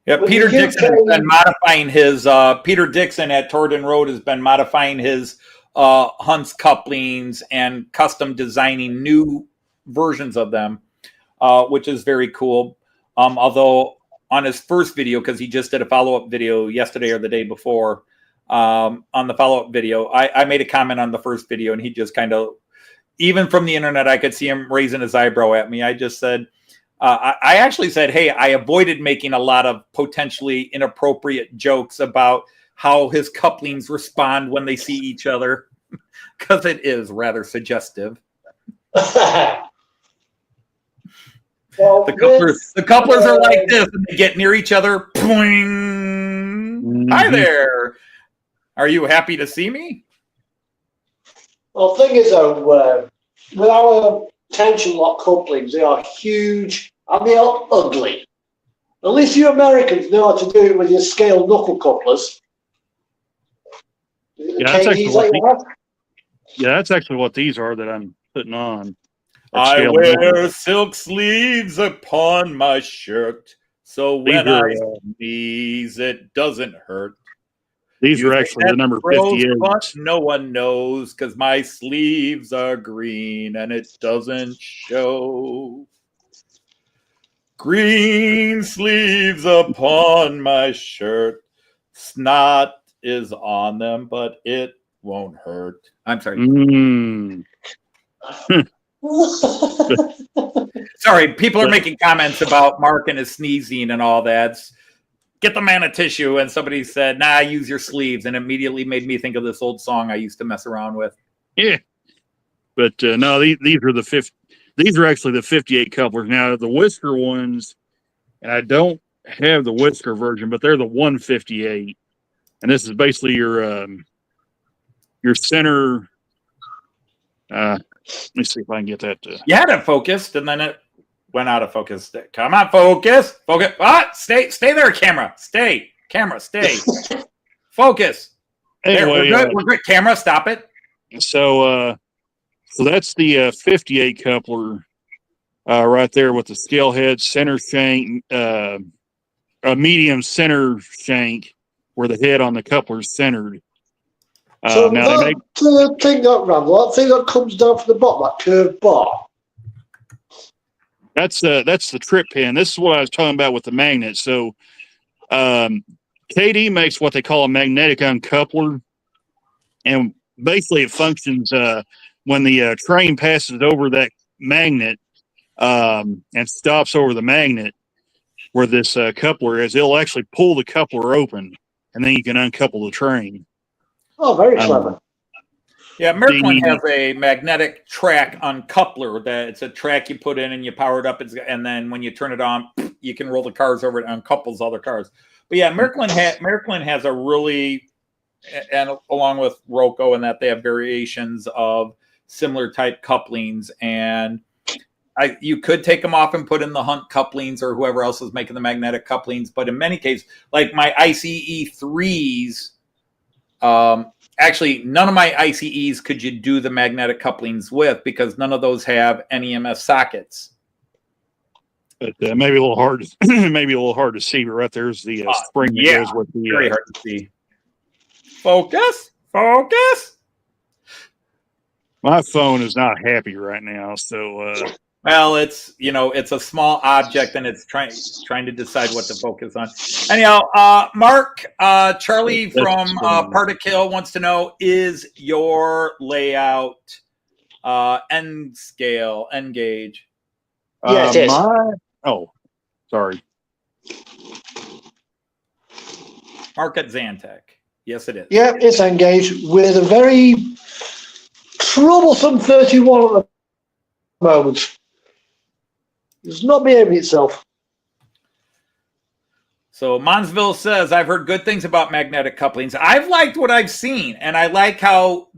Yeah, Peter Dixon has been modifying his. Peter Dixon at Torden Road has been modifying his Hunt's couplings and custom designing new versions of them, which is very cool. Although on his first video, because he just did a follow-up video yesterday or the day before, on the follow-up video, I made a comment on the first video, and he just kind of, even from the internet, I could see him raising his eyebrow at me. I just said, I actually said, hey, I avoided making a lot of potentially inappropriate jokes about how his couplings respond when they see each other, because it is rather suggestive. Well, the couplers are like this, and they get near each other. Mm-hmm. Hi there. Are you happy to see me? Well, the thing is, though, with our tension lock couplings, they are huge and they are ugly. At least you Americans know how to do it with your scale knuckle couplers. Yeah, that's actually what these are that I'm putting on. I wear silk sleeves upon my shirt, so when I sneeze, it doesn't hurt. These are actually the number 58. But no one knows because my sleeves are green and it doesn't show. Green sleeves upon my shirt. Snot is on them, but it won't hurt. I'm sorry. Sorry, people are making comments about Mark and his sneezing and all that. Get the man a tissue, and somebody said, nah, use your sleeves, and immediately made me think of this old song I used to mess around with. Yeah. But no, these are actually the 58 couplers. Now, the whisker ones, and I don't have the whisker version, but they're the 158. And this is basically your center. Let me see if I can get that to. You had it focused, and then it went out of focus. Come on, focus. Focus. Ah, stay there, camera. Stay. Camera, stay. Focus. There, we're Anyway, good. We're good. Camera, stop it. so that's the 58 coupler right there with the scale head, center shank, a medium center shank where the head on the coupler is centered. So Now they make that thing that Randall, that thing that comes down from the bottom, that curved bar. that's the trip pin. This is what I was talking about with the magnet. So KD makes what they call a magnetic uncoupler, and basically it functions when the train passes over that magnet and stops over the magnet where this coupler is. It'll actually pull the coupler open, and then you can uncouple the train. Oh, very clever. Yeah, Merklin has a magnetic track uncoupler that it's a track you put in and you power it up, and then when you turn it on, you can roll the cars over it and uncouples other cars. But yeah, Merklin has a really, and along with Roco, and that they have variations of similar type couplings, and you could take them off and put in the Hunt couplings or whoever else is making the magnetic couplings. But in many cases, like my ICE 3s, actually, none of my ICEs could you do the magnetic couplings with because none of those have NEMS sockets. But maybe a little hard, maybe a little hard to see. But right there's the spring that goes with the. Very hard to see. Focus. My phone is not happy right now, so. Well, it's a small object and it's trying to decide what to focus on. Anyhow, Mark, Charlie from Partikill wants to know: is your layout end gauge? Yeah, it is. Sorry. Mark at Xantech. Yes, it is. Yeah, it's engaged with a very troublesome 31 at the moment. It's not behaving itself. So Monsville says, I've heard good things about magnetic couplings. I've liked what I've seen, and I like how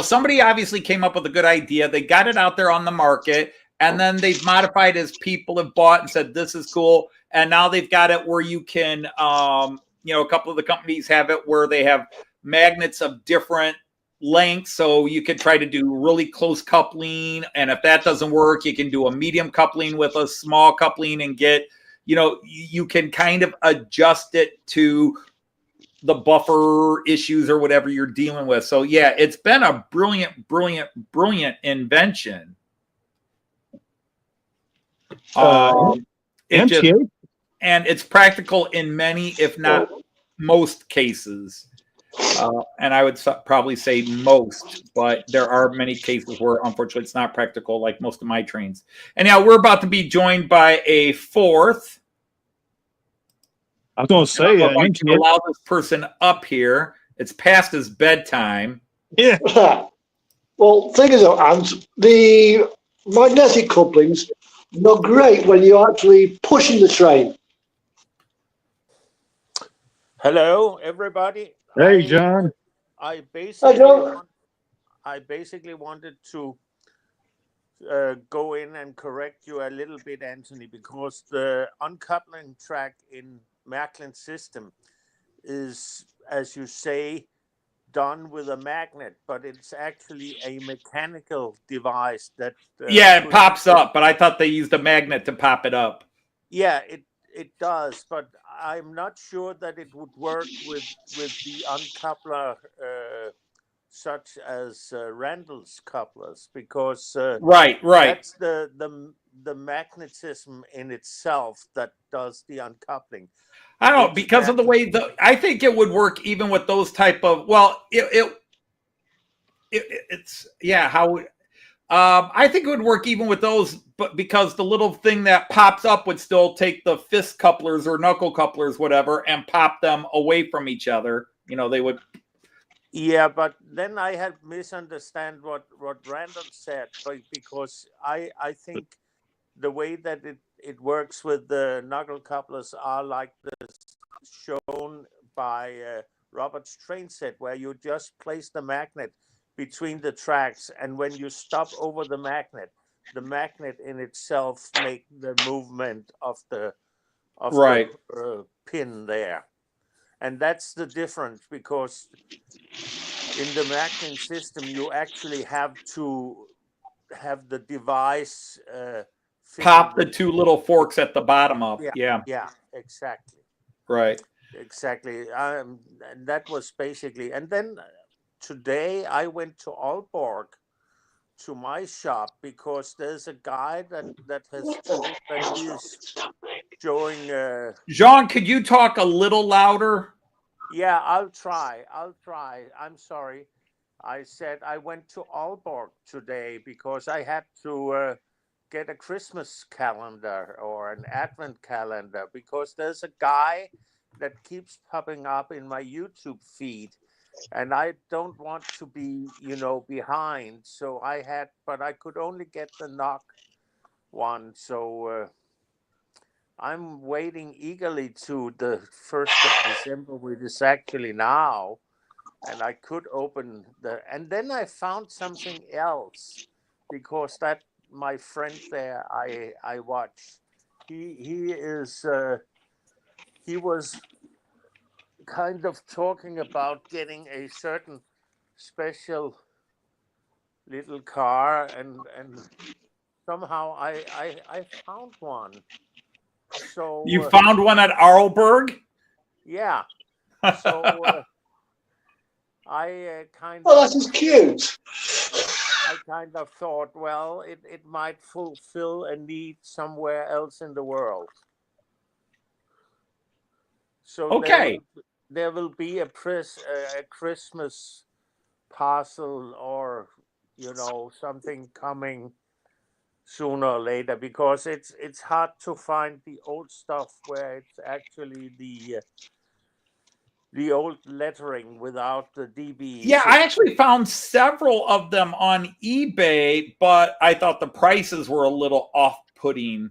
somebody obviously came up with a good idea. They got it out there on the market, and then they've modified as people have bought and said, this is cool. And now they've got it where you can, a couple of the companies have it where they have magnets of different length, so you could try to do really close coupling, and if that doesn't work, you can do a medium coupling with a small coupling and get, you can kind of adjust it to the buffer issues or whatever you're dealing with. So yeah, it's been a brilliant invention. And it's practical in many, if not most cases. And I would probably say most, but there are many cases where, unfortunately, it's not practical, like most of my trains. Anyhow, we're about to be joined by a fourth. I was going to say, I'm going to allow this person up here. It's past his bedtime. Yeah. Well, thing is, the magnetic couplings are not great when you're actually pushing the train. Hello, everybody. Hey, John. I basically wanted to go in and correct you a little bit, Anthony, because the uncoupling track in Merklin's system is, as you say, done with a magnet, but it's actually a mechanical device that it pops up, but I thought they used a magnet to pop it up. Yeah, it does, but I'm not sure that it would work with the uncoupler such as Randall's couplers, because right that's the magnetism in itself that does the uncoupling. I don't know, because of the way I think it would work even with those type of, I think it would work even with those, but because the little thing that pops up would still take the fist couplers or knuckle couplers, whatever, and pop them away from each other. They would. Yeah, but then I had misunderstand what Randall said, because I think the way that it works with the knuckle couplers are like this shown by Robert's train set, where you just place the magnet between the tracks, and when you stop over the magnet in itself make the movement of the pin there. And that's the difference, because in the Mackin system, you actually have to have the device Pop fitting the the. two little forks at the bottom up. Yeah, Yeah, yeah, exactly. right. Exactly. And that was basically. And then today I went to Aalborg to my shop, because there's a guy that has told that he is showing. Jean, could you talk a little louder? Yeah, I'll try. I'm sorry. I said I went to Aalborg today because I had to get a Christmas calendar or an Advent calendar, because there's a guy that keeps popping up in my YouTube feed, and I don't want to be, behind. So but I could only get the knock one. So I'm waiting eagerly to the 1st of December, which is actually now, and I could open and then I found something else, because that my friend there I watch, he was kind of talking about getting a certain special little car, and somehow I found one. You So found one at Arlberg? yeah, so I kind Oh, of that is cute. thought, well, it might fulfill a need somewhere else in the world. So Okay. there will be a Christmas parcel, or something coming sooner or later, because it's hard to find the old stuff where it's actually the old lettering without the DB Yeah, I system. actually found several of them on eBay, but I thought the prices were a little off-putting.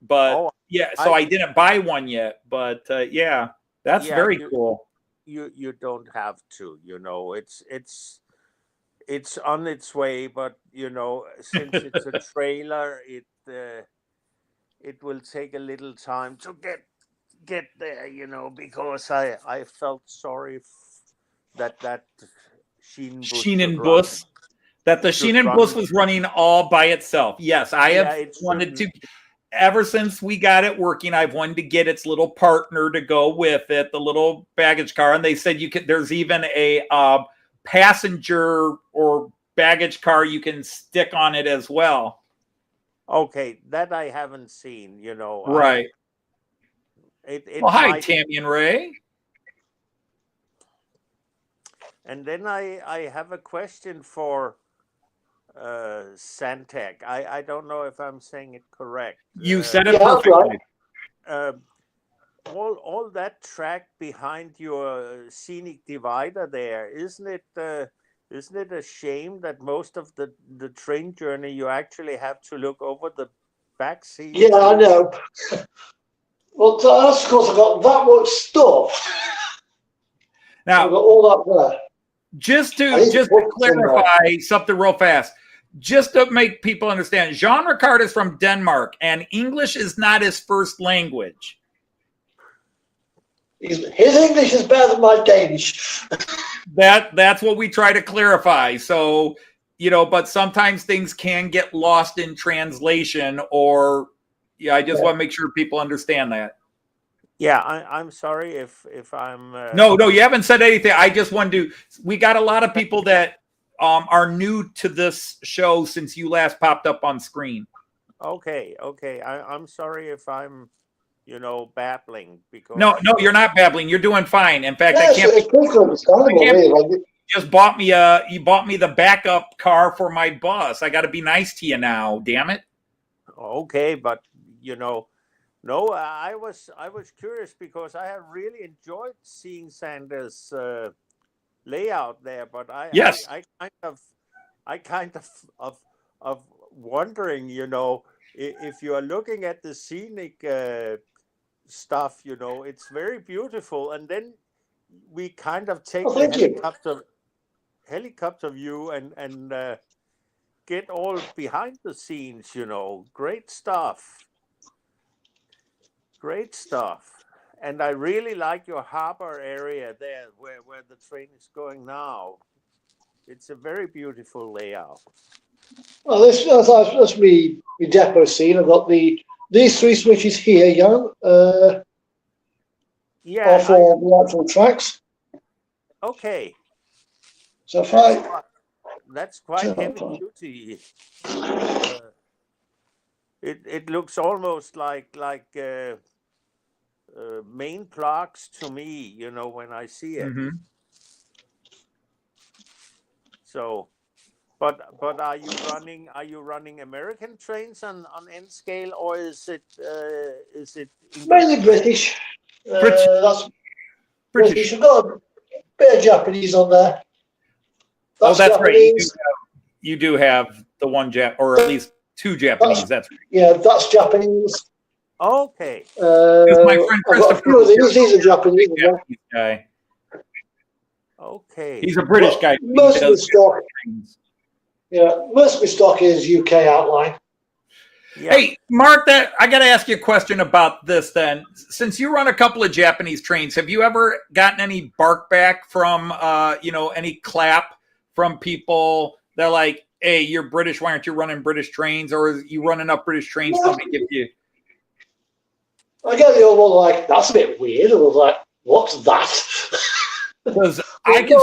But Oh, yeah, so I didn't buy one yet. But yeah, that's yeah, very cool. you don't have to, it's on its way, but since it's a trailer, it will take a little time to get there, because I felt sorry that Schienenbus Schienenbus. That the should Schienenbus run. was running all by itself. Yes, I Yeah, have it wanted to. shouldn't. Ever since we got it working, I've wanted to get its little partner to go with it, the little baggage car. And they said you could. There's even a passenger or baggage car you can stick on it as well. Okay, that I haven't seen. Right. It Well, hi, might. Tammy and Ray. And then I have a question for Santec. I don't know if I'm saying it correct. You said it Yeah, that's perfectly. right. All that track behind your scenic divider there, isn't it a shame that most of the train journey you actually have to look over the back seat? Yeah, I know. Well, that's because I've got that much stuff. Now, I've got all that there. just I to need to put some clarify something real fast, just to make people understand, Jean Ricard is from Denmark, and English is not his first language. His English is better than my Danish. That's what we try to clarify. So, but sometimes things can get lost in translation, or I just want to make sure people understand that. Yeah, I'm sorry if I'm. No, you haven't said anything. I just wanted to. We got a lot of people that are new to this show since you last popped up on screen. Okay. I'm sorry if I'm, babbling, because. No, you're not babbling. You're doing fine. In fact, Yes, it's pretty understandable, really. You bought me the backup car for my bus. I got to be nice to you now. Damn it. Okay, but no, I was curious, because I have really enjoyed seeing Sanders' layout there, but Yes. I kind of wondering, if you are looking at the scenic stuff, it's very beautiful, and then we kind of take the helicopter view and get all behind the scenes. Great stuff. And I really like your harbor area there, where the train is going now. It's a very beautiful layout. Well, that's me depot scene. I've got these 3 switches here, Jan, Yeah. are for the actual tracks. Okay. So if I That's quite heavy duty. It looks almost like main plugs to me, when I see it. Mm-hmm. So, but are you running American trains on N scale, or is it mainly British. British. That's British. I've got a bit of Japanese on there. That's Japanese. right. You do have the one or at least 2 Japanese. That's right. Yeah, that's Japanese. Okay. My friend I've got a few of these are Japanese as well. Guy. Okay. He's a British guy. Most of the stock. Yeah, most of the stock is UK outline. Yeah. Hey, Mark, I got to ask you a question about this then. Since you run a couple of Japanese trains, have you ever gotten any bark back from, any clap from people? They're like, hey, you're British. Why aren't you running British trains? Or are you running up British trains? Somebody give you. I get the old one like, that's a bit weird. I was like, what's that? Because I can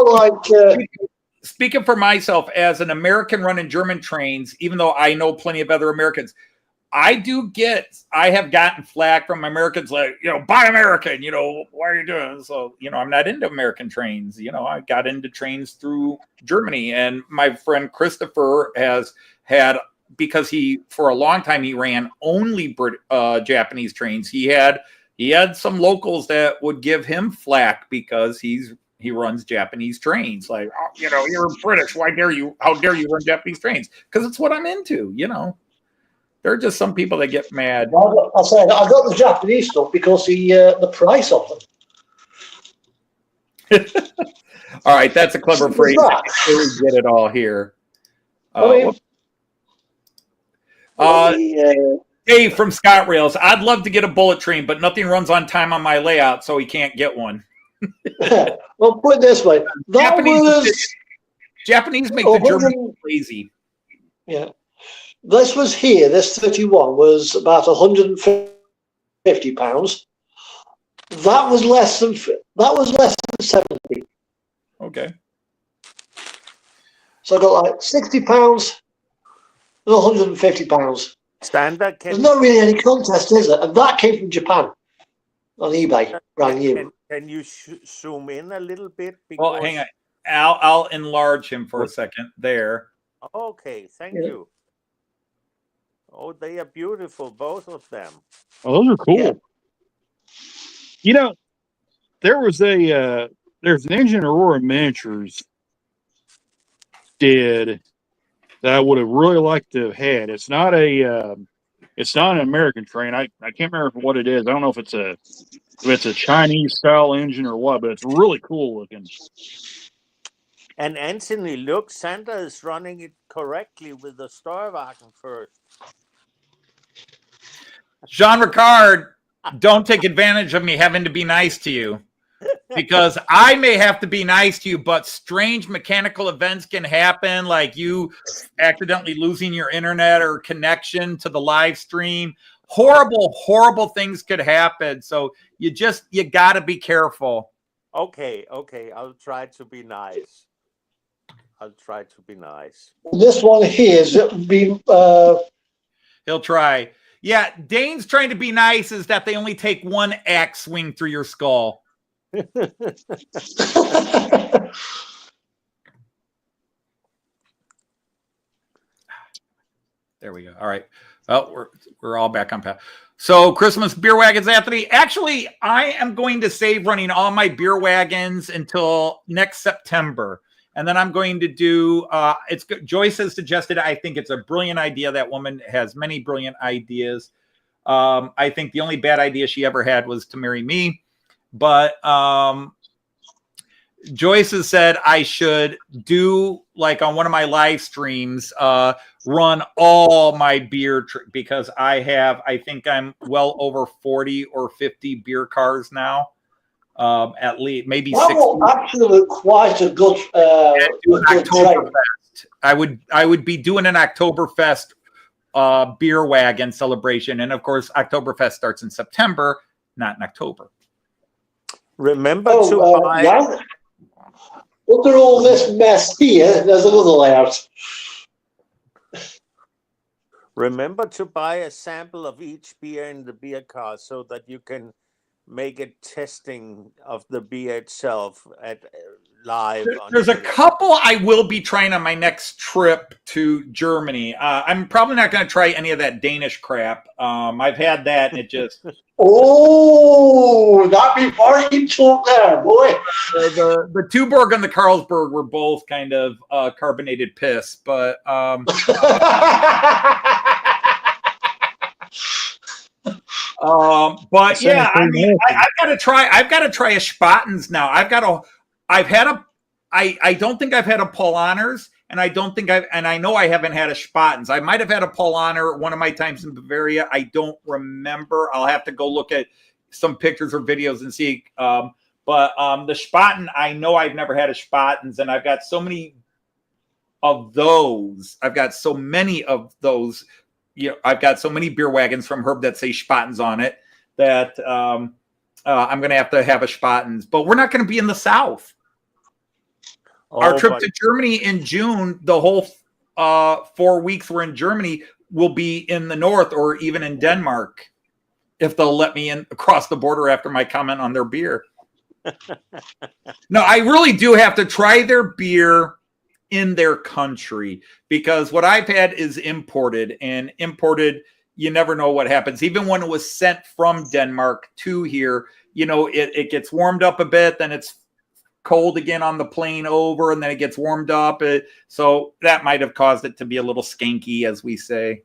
speaking for myself as an American running German trains, even though I know plenty of other Americans, I have gotten flack from Americans like, buy American, why are you doing? So, I'm not into American trains. I got into trains through Germany, and my friend Christopher has had, because for a long time, he ran only Japanese trains. He had some locals that would give him flack because he runs Japanese trains. Like, you're British. How dare you run Japanese trains? Because it's what I'm into, There are just some people that get mad. Well, I got the Japanese stuff because the price of them. All right, that's a clever phrase. We get it all here. Dave from Scott Rails. I'd love to get a bullet train, but nothing runs on time on my layout, so he can't get one. Well, put it this way: Japanese make the Germans lazy. Yeah. This 31 was about £150. That was less than 70. Okay. So I got like £60 and £150. Standard. There's not really any contest, is it? And that came from Japan on eBay, brand new. Can you zoom in a little bit? Well, hang on. I'll enlarge him for a second there. Okay, thank you. Oh, they are beautiful, both of them. Oh, those are cool. Yeah. There's an engine Aurora Miniatures did that I would have really liked to have had. It's not an American train. I can't remember what it is. I don't know if it's a Chinese style engine or what, but it's really cool looking. And Anthony, look, Santa is running it correctly with the Steuerwagen first. Jean Ricard, don't take advantage of me having to be nice to you, because I may have to be nice to you, but strange mechanical events can happen, like you accidentally losing your internet or connection to the live stream. Horrible, horrible things could happen. So you got to be careful. Okay. I'll try to be nice. This one here is He'll try. Yeah, Dane's trying to be nice is that they only take one axe swing through your skull. There we go. All right. Well, we're all back on path. So Christmas beer wagons, Anthony. Actually, I am going to save running all my beer wagons until next September. And then I'm going to do, Joyce has suggested, I think it's a brilliant idea. That woman has many brilliant ideas. I think the only bad idea she ever had was to marry me. But Joyce has said I should do like on one of my live streams, run all my beer because I think I'm well over 40 or 50 beer cars now. At least maybe that 60. will actually look quite a good, Oktoberfest. I would be doing an Oktoberfest beer wagon celebration, and of course, Oktoberfest starts in September, not in October. Remember to buy. Yeah. Under all this mess here, there's another layout. Remember to buy a sample of each beer in the beer car so that you can make a testing of the beer itself at live. There's a couple I will be trying on my next trip to Germany. I'm probably not going to try any of that Danish crap. I've had that, and it just not before you talk there, boy. the Tuborg and the Carlsberg were both kind of carbonated piss, but but yeah, I mean, I've got to try a Spaten's now. I don't think I've had a Paulaner's, and I know I haven't had a Spaten's. I might have had a Paulaner one of my times in Bavaria. I don't remember. I'll have to go look at some pictures or videos and see. But the Spaten, I know I've never had a Spaten's, and I've got so many of those. I've got so many beer wagons from Herb that say Spaten's on it that I'm going to have a Spaten's. But we're not going to be in the South. Our trip to Germany in June, the whole 4 weeks we're in Germany, will be in the north or even in Denmark, if they'll let me in across the border after my comment on their beer. No, I really do have to try their beer in their country, because what I've had is imported, and imported, you never know what happens. Even when it was sent from Denmark to here, it gets warmed up a bit, then it's cold again on the plane over, and then it gets warmed up. So that might have caused it to be a little skanky, as we say.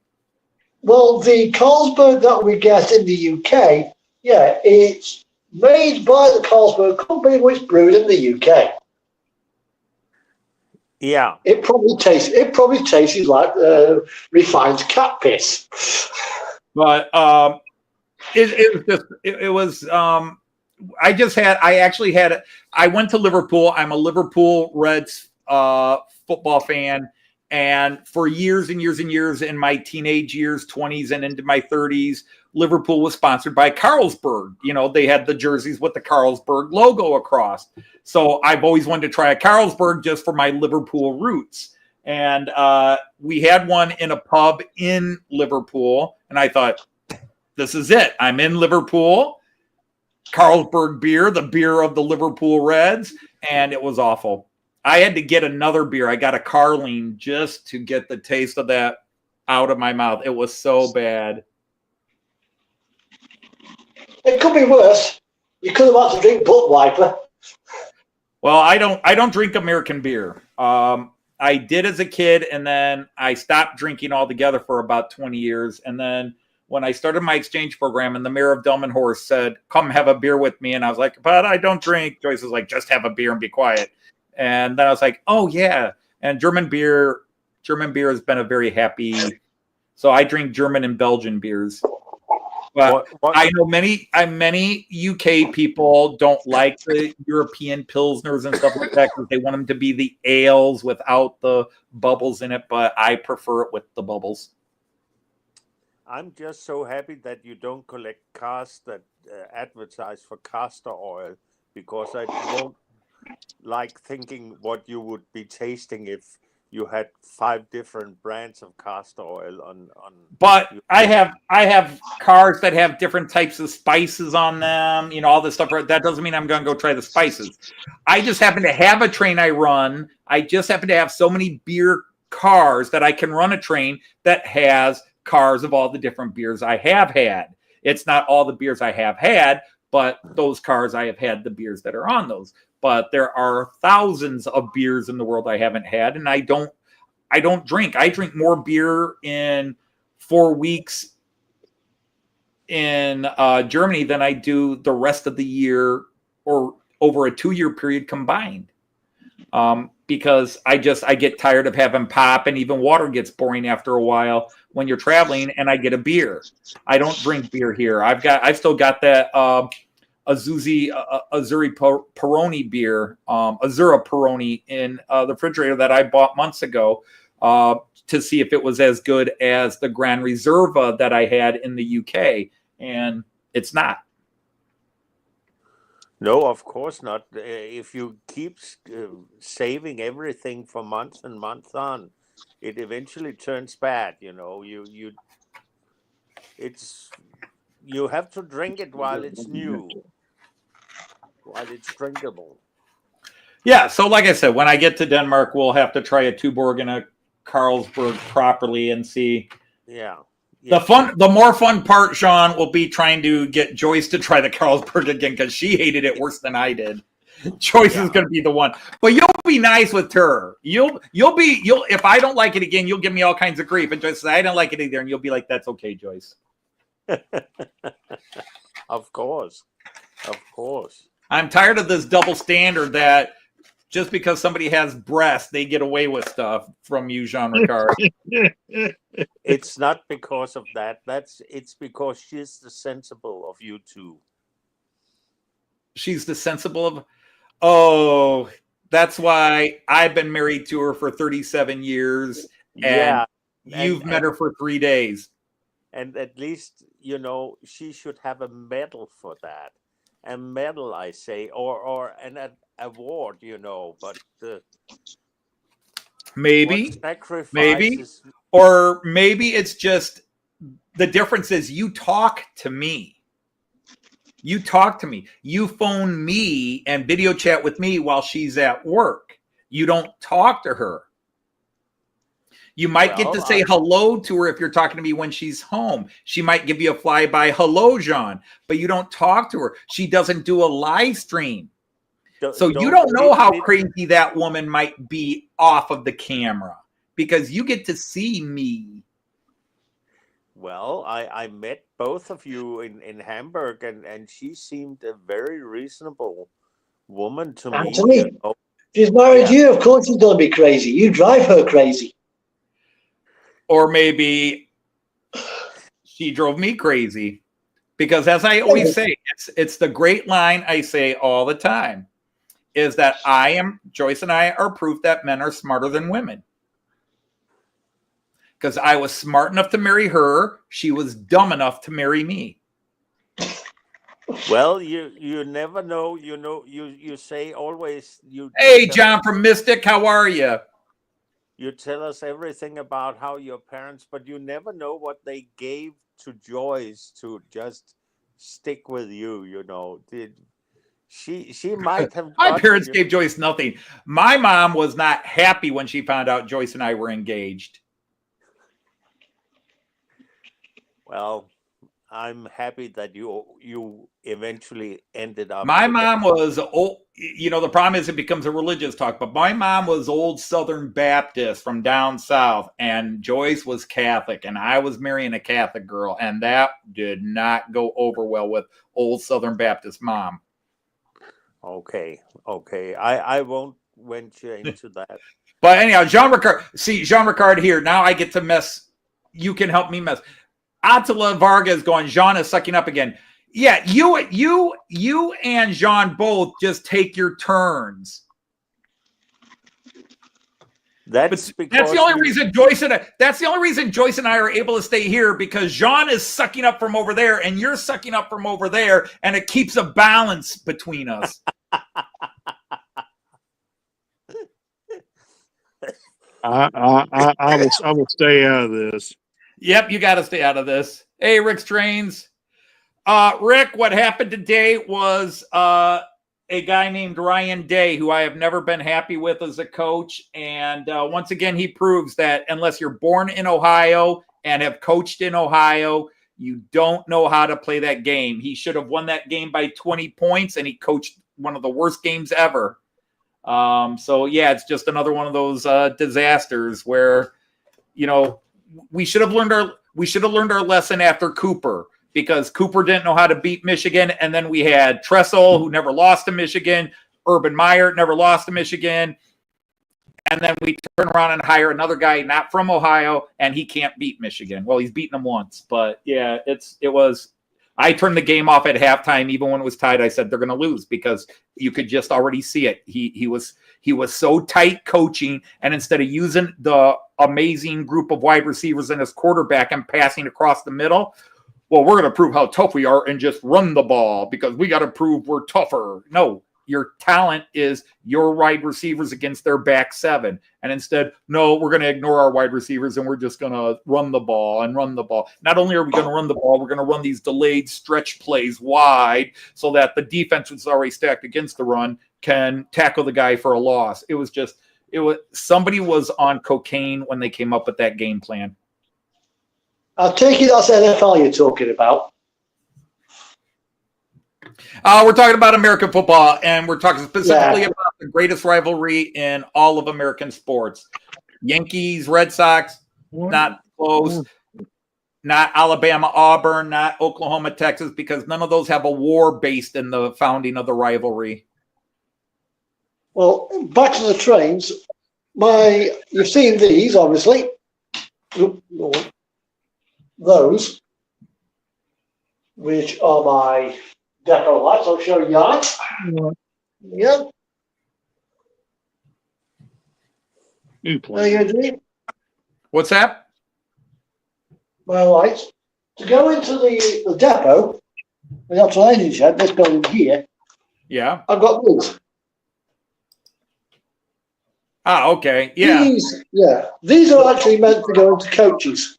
Well, the Carlsberg that we get in the UK, it's made by the Carlsberg company, which brewed in the UK. Yeah, it probably tastes like refined cat piss. But it was. I went to Liverpool. I'm a Liverpool Reds football fan. And for years and years and years in my teenage years, 20s and into my 30s, Liverpool was sponsored by Carlsberg. They had the jerseys with the Carlsberg logo across. So I've always wanted to try a Carlsberg just for my Liverpool roots. And we had one in a pub in Liverpool. And I thought, this is it. I'm in Liverpool. Carlsberg beer, the beer of the Liverpool Reds. And it was awful. I had to get another beer. I got a Carling just to get the taste of that out of my mouth. It was so bad. It could be worse. You could have had to drink Budweiser. Well, I don't drink American beer. I did as a kid, and then I stopped drinking altogether for about 20 years. And then when I started my exchange program, and the mayor of Delmenhorst said, "Come have a beer with me," and I was like, "But I don't drink." Joyce was like, "Just have a beer and be quiet." And then I was like, "Oh yeah." And German beer has been a very happy. So I drink German and Belgian beers. But I know many UK people don't like the European Pilsners and stuff like that because they want them to be the ales without the bubbles in it. But I prefer it with the bubbles. I'm just so happy that you don't collect cars that advertise for castor oil, because I won't like thinking what you would be tasting if you had 5 different brands of castor oil on. But I have cars that have different types of spices on them, all this stuff. That doesn't mean I'm going to go try the spices. I just happen to have a train I run. I just happen to have so many beer cars that I can run a train that has cars of all the different beers I have had. It's not all the beers I have had, but those cars I have had the beers that are on those. But there are thousands of beers in the world I haven't had, and I don't drink. I drink more beer in 4 weeks in Germany than I do the rest of the year, or over a 2-year period combined. Because I get tired of having pop, and even water gets boring after a while when you're traveling, and I get a beer. I don't drink beer here. I've still got that Azuri Peroni beer, Azura Peroni in the refrigerator that I bought months ago to see if it was as good as the Grand Reserva that I had in the UK, and it's not. No, of course not. If you keep saving everything for months and months on, it eventually turns bad. You know, you have to drink it while it's new, while it's drinkable. Yeah, so like I said, when I get to Denmark, we'll have to try a Tuborg and a Carlsberg properly and see. Yeah. The more fun part, Sean, will be trying to get Joyce to try the Carlsberg again, because she hated it worse than I did. Joyce is going to be the one, but you'll be nice with her. You'll if I don't like it again, you'll give me all kinds of grief. And Joyce says, I didn't like it either, and you'll be like, that's okay, Joyce. Of course. I'm tired of this double standard that just because somebody has breasts, they get away with stuff from you, Jean Ricard. It's not because of that. It's because she's the sensible of you two. She's the sensible of. Oh, that's why I've been married to her for 37 years. And you've met her for 3 days. And at least, you know, she should have a medal for that. A medal, I say, or an award, you know, but maybe, or maybe it's just the difference is you talk to me. You phone me and video chat with me while she's at work. You don't talk to her. You might get to say hello to her if you're talking to me when she's home. She might give you a flyby, hello, Jean, but you don't talk to her. She doesn't do a live stream. So you don't know how crazy that woman might be off of the camera, because you get to see me. Well, I met both of you in Hamburg, and she seemed a very reasonable woman to me. You know? She's married you. Of course she's going to be crazy. You drive her crazy. Or maybe she drove me crazy, because as I always say, it's the great line I say all the time, is that Joyce and I are proof that men are smarter than women. Because I was smart enough to marry her. She was dumb enough to marry me. Well, you never know. You know, you say always. Hey, John from Mystic, how are you? You tell us everything about how your parents, but you never know what they gave to Joyce to just stick with you. You know, she might have. My parents gave Joyce nothing. My mom was not happy when she found out Joyce and I were engaged. Well, I'm happy that you eventually ended up. My mom was old. You know, the problem is it becomes a religious talk, but my mom was old Southern Baptist from down south, and Joyce was Catholic, and I was marrying a Catholic girl, and that did not go over well with old Southern Baptist mom. Okay. I won't venture into that. But anyhow, Jean Ricard here. Now I get to mess. You can help me mess. Attila Varga is going, Jean is sucking up again. Yeah, you and Jean both just take your turns. That's the only reason Joyce and I are able to stay here, because Jean is sucking up from over there and you're sucking up from over there, and it keeps a balance between us. I will stay out of this. Yep, you got to stay out of this. Hey, Rick's Trains. Rick, what happened today was a guy named Ryan Day, who I have never been happy with as a coach. And once again, he proves that unless you're born in Ohio and have coached in Ohio, you don't know how to play that game. He should have won that game by 20 points, and he coached one of the worst games ever. So, yeah, it's just another one of those disasters where, you know, we should have learned our lesson after Cooper. because Cooper didn't know how to beat Michigan. And then we had Tressel, who never lost to Michigan. Urban Meyer never lost to Michigan. And then we turn around and hire another guy not from Ohio, and he can't beat Michigan. Well, he's beaten them once. But, yeah, it was – I turned the game off at halftime. Even when it was tied, I said they're going to lose because you could just already see it. He was so tight coaching, and instead of using the amazing group of wide receivers and his quarterback and passing across the middle, well, we're going to prove how tough we are and just run the ball because we got to prove we're tougher. No, your talent is your wide receivers against their back seven. And instead, no, we're going to ignore our wide receivers and we're just going to run the ball and run the ball. Not only are we going to run the ball, we're going to run these delayed stretch plays wide so that the defense, which is already stacked against the run, can tackle the guy for a loss. Somebody was on cocaine when they came up with that game plan. I take it that's NFL you're talking about. We're talking about American football, and we're talking specifically about the greatest rivalry in all of American sports. Yankees, Red Sox, not close. Not Alabama, Auburn, not Oklahoma, Texas, because none of those have a war based in the founding of the rivalry. Well, back to the trains. You've seen these, obviously. Those, which are my deco lights. I'll show you that. Yep. There you go, Jimmy. What's that? My lights. To go into the depot, the actual engine shed, this building here, Yeah. I've got these. Okay. Yeah. These are actually meant to go into coaches.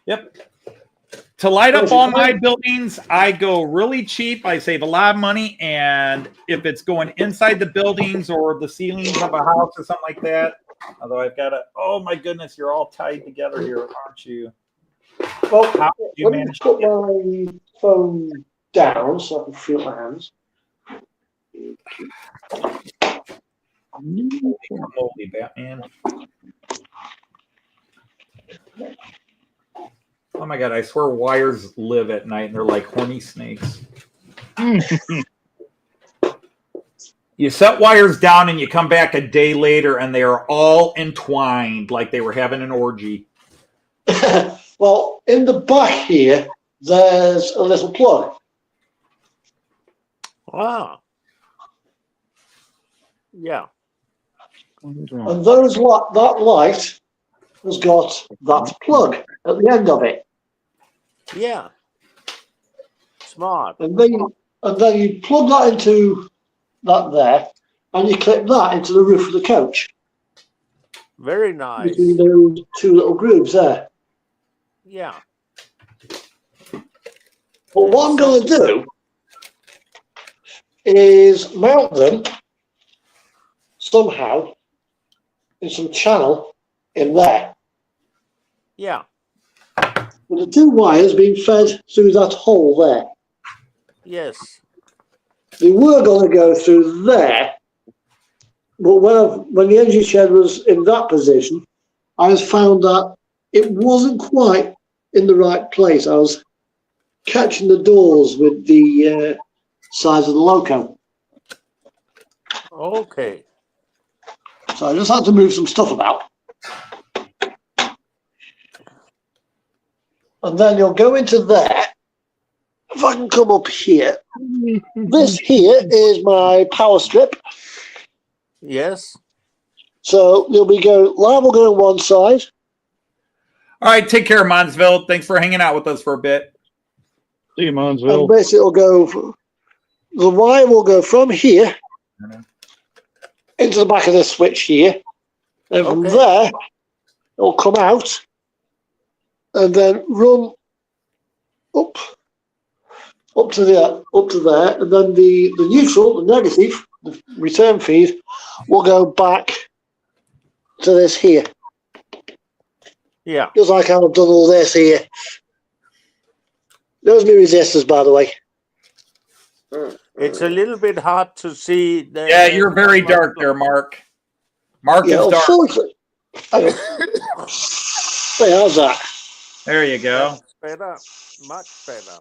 Yep. To light up all my buildings, I go really cheap. I save a lot of money. And if it's going inside the buildings or the ceilings of a house or something like that, although I've got oh my goodness, you're all tied together here, aren't you? Well, how do you manage put my phone down so I can feel my hands. Holy Batman. Oh my God, I swear wires live at night and they're like horny snakes. You set wires down and you come back a day later and they are all entwined like they were having an orgy. Well, in the back here, there's a little plug. Wow. Yeah. And that light has got that plug at the end of it. Yeah. Smart. And then you plug that into that there, and you clip that into the roof of the coach. Very nice. Between those two little grooves there. Yeah. But what I'm going to do is mount them somehow in some channel in there. Yeah. With the two wires being fed through that hole there. Yes. They were going to go through there, but when the engine shed was in that position, I just found that it wasn't quite in the right place. I was catching the doors with the size of the loco. Okay. So I just had to move some stuff about. And then you'll go into there. If I can come up here. This here is my power strip. Yes. So you'll be going, live will go on one side. All right, take care, Monsville. Thanks for hanging out with us for a bit. See you, Monsville. And basically it'll go, the wire will go from here into the back of this switch here. And from there, it'll come out and then run up to there, and then the neutral, the negative, the return feed will go back to this here. Yeah. Just like how I've done all this here. Those new resistors, by the way. It's a little bit hard to see. Yeah, you're very dark there, Mark. Mark is dark. Hey, how's that? There you go. better, much better.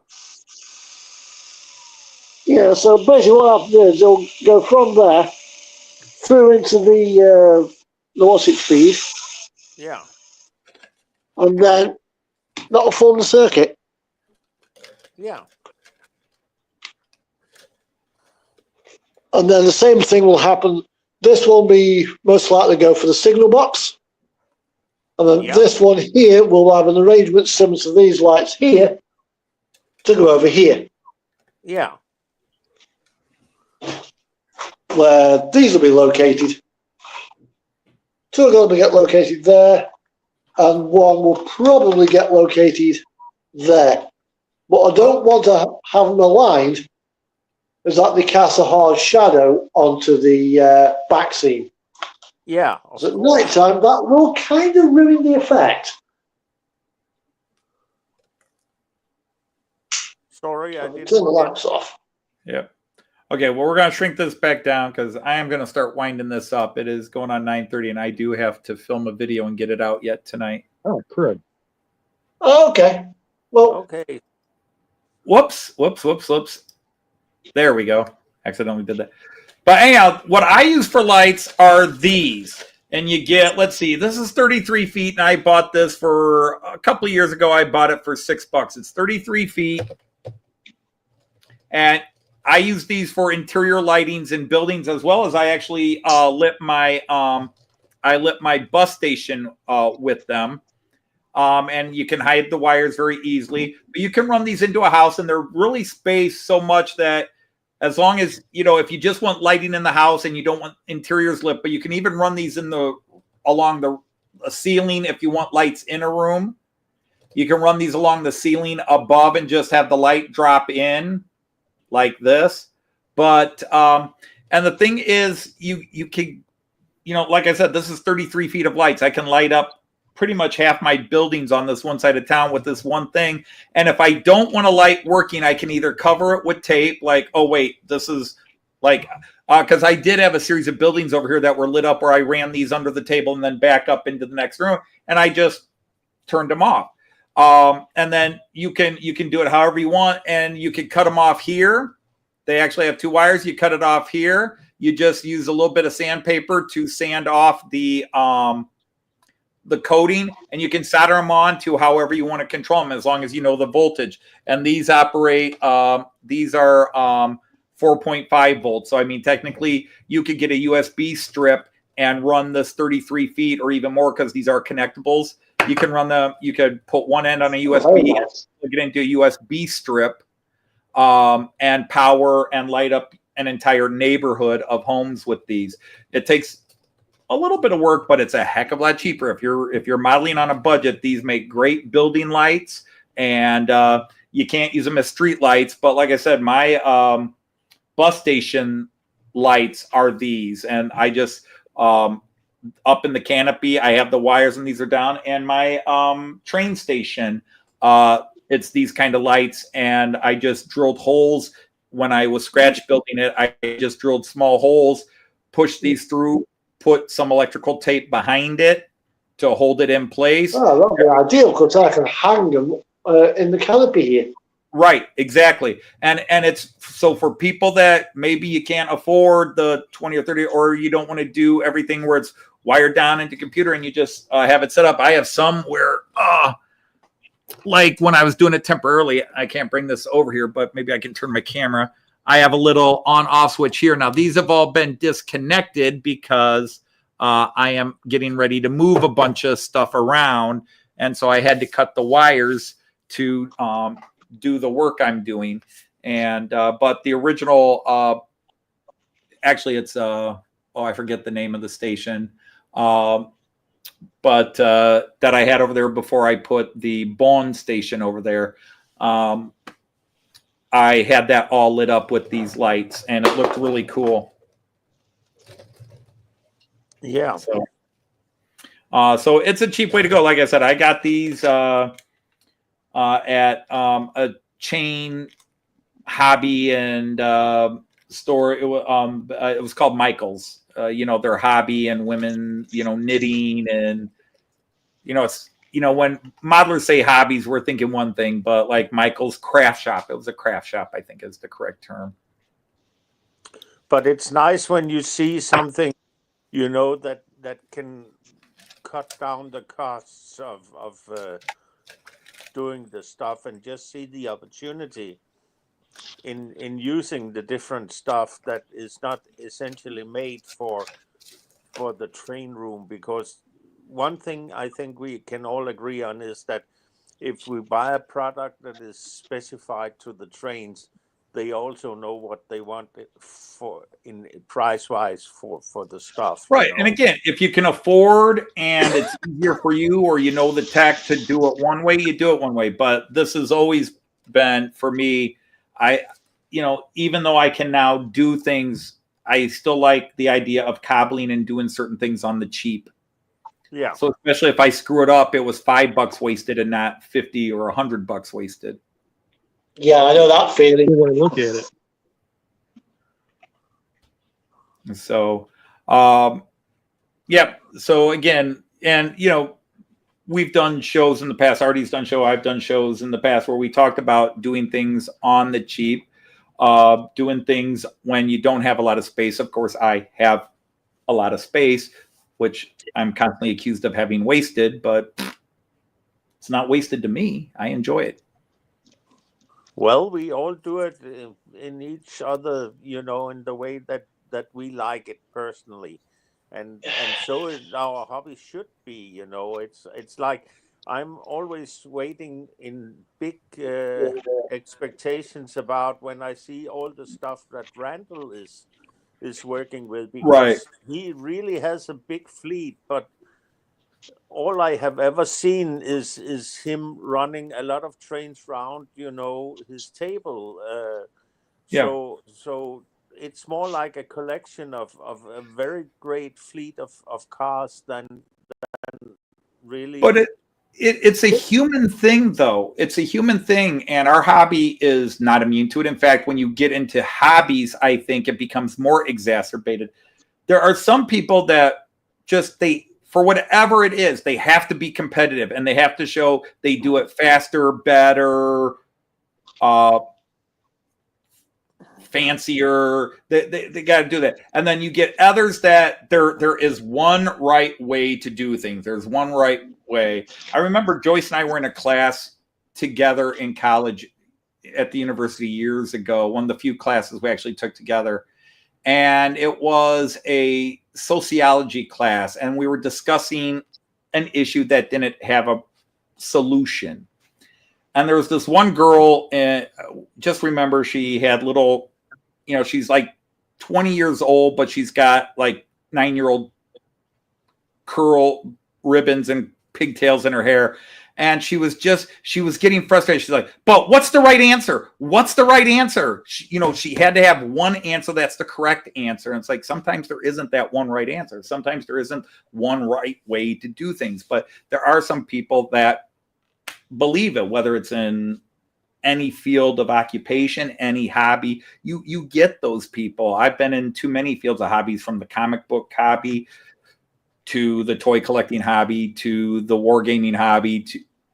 Yeah, so basically what happens is they'll go from there through into the what's it feed, Yeah, and then that'll form the circuit. yeah, And then the same thing will happen. This will be most likely go for the signal box. And then Yeah. this one here will have an arrangement similar to these lights here to go over here, yeah, where these will be located. Two are going to get located there, and one will probably get located there. What I don't want to have them aligned is that they cast a hard shadow onto the back scene. yeah. So at night time, that will kind of ruin the effect. Sorry, I Turn didn't the get. lamps off. Yep. Okay, well, we're going to shrink this back down because I am going to start winding this up. It is going on 9:30, and I do have to film a video and get it out yet tonight. Oh, crud. Okay. Well, Okay. Whoops. There we go. Accidentally did that. But anyhow, what I use for lights are these. And you get, let's see, this is 33 feet, and I bought this for a couple of years ago. I bought it for $6. It's 33 feet. And I use these for interior lightings in buildings, as well as I actually lit my bus station with them. And you can hide the wires very easily. But you can run these into a house, and they're really spaced so much that as long as, if you just want lighting in the house and you don't want interiors lit, but you can even run these along the ceiling if you want lights in a room. You can run these along the ceiling above and just have the light drop in like this. But and the thing is, you can, like I said, this is 33 feet of lights. I can light up pretty much half my buildings on this one side of town with this one thing. And if I don't want a light working, I can either cover it with tape, like, oh wait, this is like, because I did have a series of buildings over here that were lit up where I ran these under the table and then back up into the next room, and I just turned them off. And then you can do it however you want, and you can cut them off here. They actually have two wires. You cut it off here. You just use a little bit of sandpaper to sand off the coating, and you can solder them on to however you want to control them, as long as you know the voltage. And these operate, these are 4.5 volts. So, I mean, technically you could get a USB strip and run this 33 feet or even more, because these are connectables. You can run them, you could put one end on a USB and plug it into a USB strip, and power and light up an entire neighborhood of homes with these. It takes a little bit of work, but it's a heck of a lot cheaper. If you're modeling on a budget, these make great building lights, and you can't use them as street lights. But like I said, my bus station lights are these, and I just up in the canopy, I have the wires, and these are down. And my train station, it's these kind of lights, and I just drilled holes when I was scratch building it. I just drilled small holes, pushed these through, put some electrical tape behind it to hold it in place. Oh, that'd be ideal, because I can hang them in the canopy here. Right, exactly. And it's so for people that maybe you can't afford the 20 or 30, or you don't want to do everything where it's wired down into computer and you just have it set up. I have some where, like when I was doing it temporarily, I can't bring this over here, but maybe I can turn my camera. I have a little on-off switch here. Now, these have all been disconnected because I am getting ready to move a bunch of stuff around. And so I had to cut the wires to do the work I'm doing. And but the original, actually, it's, I forget the name of the station, but that I had over there before I put the Bond station over there. I had that all lit up with these lights, and it looked really cool. Yeah. So it's a cheap way to go. Like I said, I got these at a chain hobby and store. It was called Michael's. Their hobby and women, knitting, and it's when modelers say hobbies, we're thinking one thing, but like Michael's craft shop, it was a craft shop, I think is the correct term. But it's nice when you see something, that can cut down the costs of doing the stuff, and just see the opportunity in using the different stuff that is not essentially made for the train room. Because one thing I think we can all agree on is that if we buy a product that is specified to the trains, they also know what they want it for in price wise for the stuff. Right. And again, if you can afford and it's easier for you, or the tech to do it one way, you do it one way. But this has always been for me, even though I can now do things, I still like the idea of cobbling and doing certain things on the cheap. Yeah. So especially if I screw it up, it was $5 wasted and not 50 or $100 wasted. Yeah, I know that feeling. Good way to look at it. So, So again, and we've done shows in the past. Arty's done show. I've done shows in the past where we talked about doing things on the cheap, doing things when you don't have a lot of space. Of course, I have a lot of space, which I'm constantly accused of having wasted, but it's not wasted to me. I enjoy it. Well, we all do it in each other, in the way that we like it personally, and so our hobby should be. It's like I'm always waiting in big expectations about when I see all the stuff that Randall is working with, because Right. he really has a big fleet, but all I have ever seen is him running a lot of trains round, his table. So it's more like a collection of a very great fleet of cars than really. But it's a human thing, though. It's a human thing, and our hobby is not immune to it. In fact, when you get into hobbies, I think it becomes more exacerbated. There are some people that for whatever it is, they have to be competitive, and they have to show they do it faster, better, fancier. They got to do that. And then you get others that there is one right way to do things. There's one right way. I remember Joyce and I were in a class together in college at the university years ago, one of the few classes we actually took together. And it was a sociology class, and we were discussing an issue that didn't have a solution. And there was this one girl, and just remember she had little, she's like 20 years old, but she's got like 9-year-old curl ribbons and pigtails in her hair. And she was getting frustrated. She's like, but what's the right answer? What's the right answer? She had to have one answer that's the correct answer. And it's like, sometimes there isn't that one right answer. Sometimes there isn't one right way to do things. But there are some people that believe it, whether it's in any field of occupation, any hobby. You get those people. I've been in too many fields of hobbies, from the comic book hobby to the toy collecting hobby, to the wargaming hobby,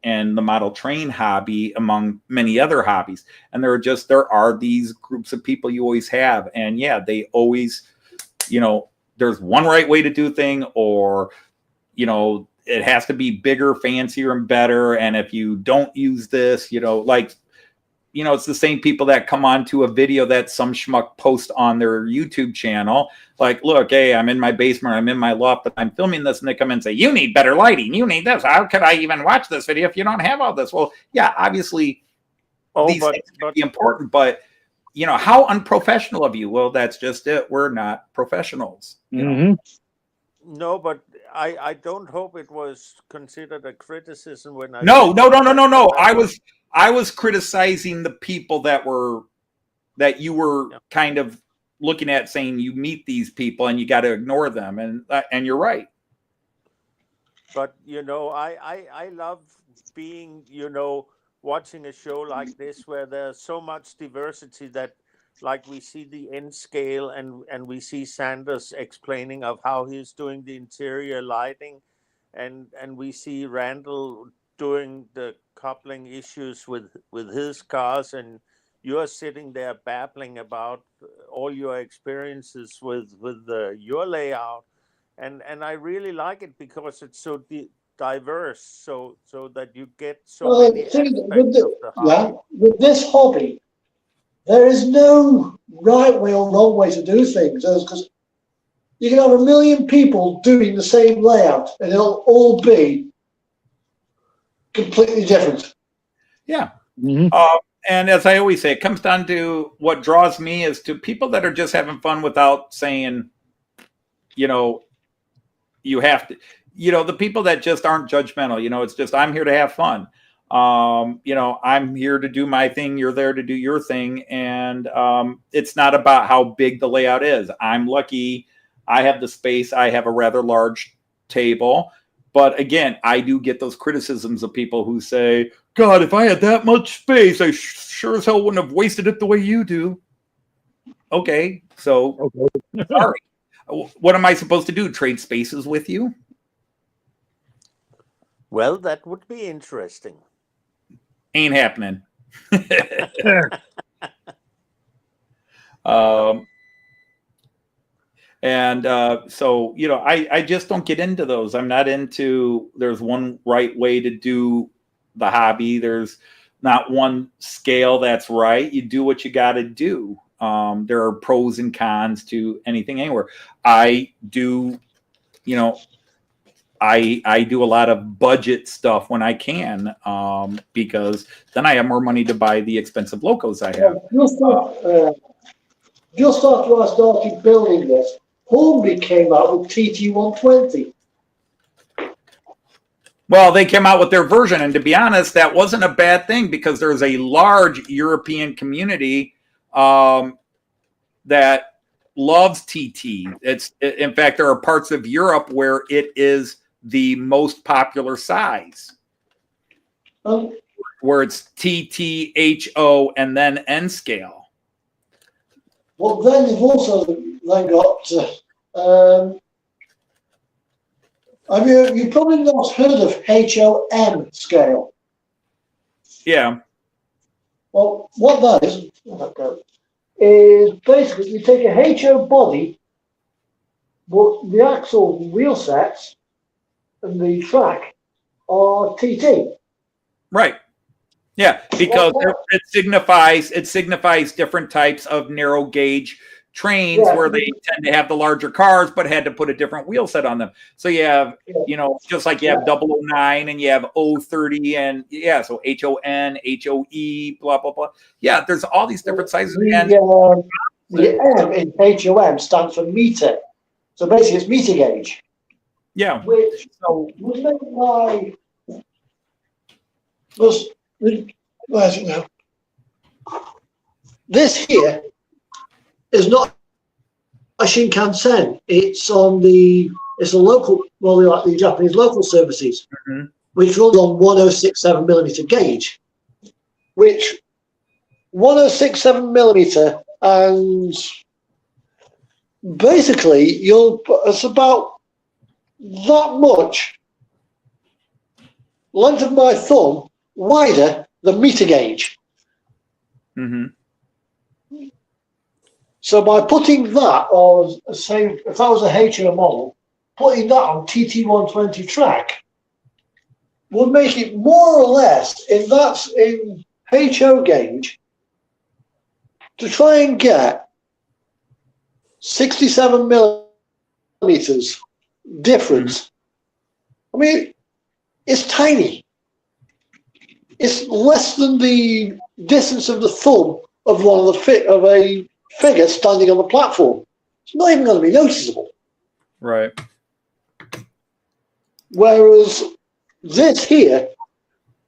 and the model train hobby, among many other hobbies. And there are these groups of people you always have. And yeah, they always, there's one right way to do thing, or, it has to be bigger, fancier, and better. And if you don't use this, it's the same people that come on to a video that some schmuck posts on their YouTube channel. Like, look, hey, I'm in my basement, I'm in my loft, but I'm filming this. And they come in and say, you need better lighting. You need this. How could I even watch this video if you don't have all this? Well, yeah, obviously these things can be important, but how unprofessional of you. Well, that's just it. We're not professionals. No, but I don't hope it was considered a criticism when I. No. I was criticizing the people that you were kind of looking at, saying you meet these people and you got to ignore them, and you're right. But I love being watching a show like this where there's so much diversity that, like, we see the N scale and we see Sanders explaining of how he's doing the interior lighting, and we see Randall doing the coupling issues with his cars, and you're sitting there babbling about all your experiences with your layout, and I really like it because it's so diverse, so that you get so many aspects of the hobby. With this hobby, there is no right way or wrong way to do things, because you can have 1 million people doing the same layout, and it'll all be completely different. Yeah. Mm-hmm. And as I always say, it comes down to what draws me is to people that are just having fun without saying, you have to, the people that just aren't judgmental, it's just, I'm here to have fun. I'm here to do my thing. You're there to do your thing. And it's not about how big the layout is. I'm lucky. I have the space. I have a rather large table. But again, I do get those criticisms of people who say, God, if I had that much space, I sure as hell wouldn't have wasted it the way you do. Okay, so sorry. What am I supposed to do? Trade spaces with you? Well, that would be interesting. Ain't happening. So, I just don't get into those. I'm not into, there's one right way to do the hobby. There's not one scale that's right. You do what you got to do. There are pros and cons to anything anywhere. I do, I do a lot of budget stuff when I can, because then I have more money to buy the expensive locos I have. Just after I started building this, Hornby came out with TT120. Well, they came out with their version, and to be honest, that wasn't a bad thing because there's a large European community that loves TT. In fact, there are parts of Europe where it is the most popular size, where it's TT, HO, and then N scale. Well, then you've also got. You've probably not heard of HOM scale. Yeah. Well, what that is basically you take a HO body, but the axle wheel sets and the track are TT. Right. Yeah, because it signifies different types of narrow gauge trains where they tend to have the larger cars, but had to put a different wheel set on them. So you have, just like you have 009 and you have 030 and so HON, HOE, blah, blah, blah. Yeah, there's all these different sizes. The M in HOM stands for meter. So basically it's meter gauge. Yeah. Which would make my... Where is it now? This here is not a Shinkansen. It's a local, like the Japanese local services, which runs on 1067 millimeter gauge, which 1067 millimeter, and basically it's about that much length of my thumb wider than meter gauge. So by putting that, or say if that was a HO model, putting that on TT120 track would make it more or less in HO gauge to try and get 67 millimeters difference. I mean, it's tiny. It's less than the distance of the thumb of a figure standing on the platform. It's not even going to be noticeable. Right. Whereas this here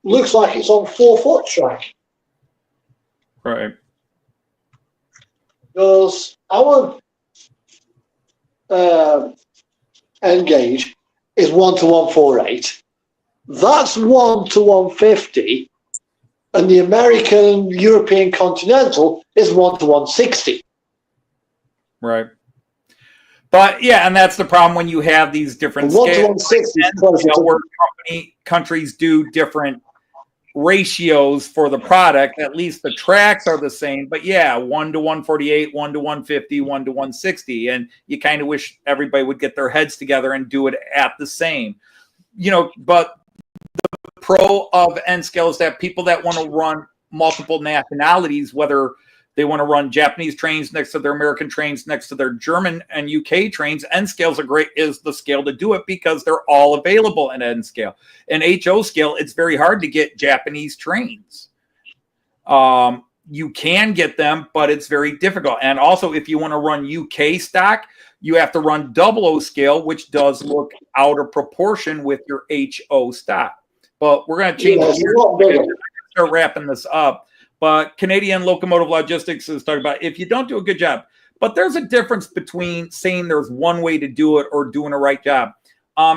looks like it's on 4-foot track. Right. Because our N gauge is 1:148. That's 1:150, and the American European Continental is 1:160. Right. But yeah, and that's the problem when you have these different And 1 to scales. 160 is closer to Where countries do different ratios for the product. At least the tracks are the same, but yeah, 1 to 148, 1 to 150, 1 to 160, and you kind of wish everybody would get their heads together and do it at the same. But the pro of N scale is that people that want to run multiple nationalities, whether they want to run Japanese trains next to their American trains, next to their German and UK trains, N scales is the scale to do it because they're all available in N scale. In HO scale, it's very hard to get Japanese trains. You can get them, but it's very difficult. And also, if you want to run UK stock, you have to run 00 scale, which does look out of proportion with your HO stock. But we're going to change gears. Start wrapping this up. But Canadian Locomotive Logistics is talking about if you don't do a good job. But there's a difference between saying there's one way to do it or doing a right job.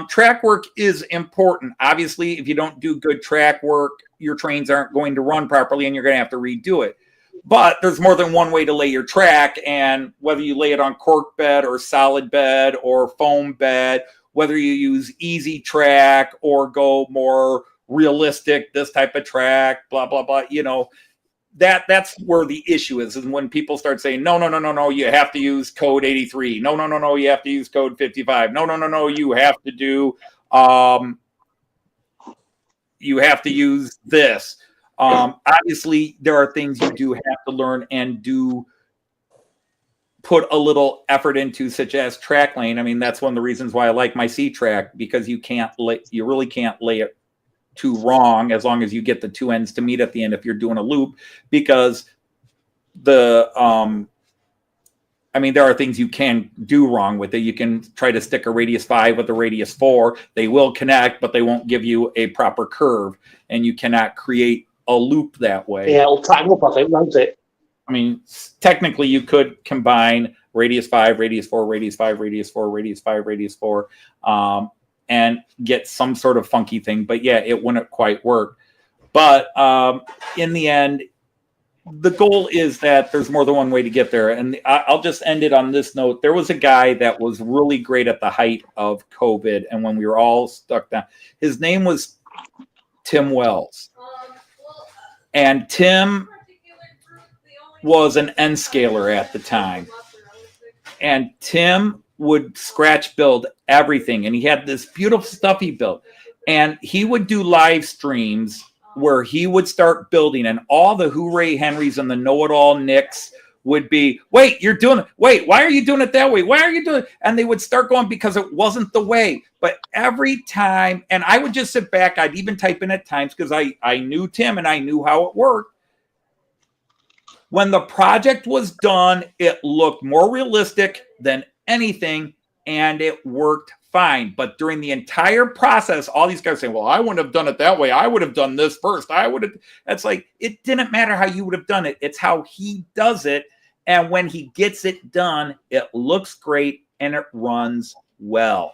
Track work is important. Obviously, if you don't do good track work, your trains aren't going to run properly and you're going to have to redo it. But there's more than one way to lay your track, and whether you lay it on cork bed or solid bed or foam bed, whether you use easy track or go more realistic, this type of track, blah, blah, blah, that's where the issue is when people start saying, no, you have to use code 83. No, you have to use code 55. No, you have to do, you have to use this. Obviously, there are things you do have to learn and do put a little effort into, such as track lane. I mean, that's one of the reasons why I like my C track, because you really can't lay it too wrong as long as you get the two ends to meet at the end if you're doing a loop, because there are things you can do wrong with it. You can try to stick a radius 5 with a radius 4. They will connect, but they won't give you a proper curve, and you cannot create a loop that way. Yeah, it'll tighten up, I think, won't it? I mean, technically you could combine radius 5, radius 4, radius 5, radius 4, radius 5, radius 4, and get some sort of funky thing. But yeah, it wouldn't quite work. But in the end, the goal is that there's more than one way to get there. And I'll just end it on this note. There was a guy that was really great at the height of COVID, and when we were all stuck down, his name was Tim Wells. And Tim was an N scaler at the time. And Tim would scratch build everything. And he had this beautiful stuff he built. And he would do live streams where he would start building, and all the Hooray Henrys and the know-it-all Nicks would be, wait, why are you doing it that way? Why are you doing it? And they would start going because it wasn't the way. But every time, and I would just sit back, I'd even type in at times because I knew Tim and I knew how it worked. When the project was done, it looked more realistic than anything, and it worked fine. But during the entire process, all these guys saying, well, I wouldn't have done it that way. I would have done this first. It's like, it didn't matter how you would have done it. It's how he does it. And when he gets it done, it looks great and it runs well.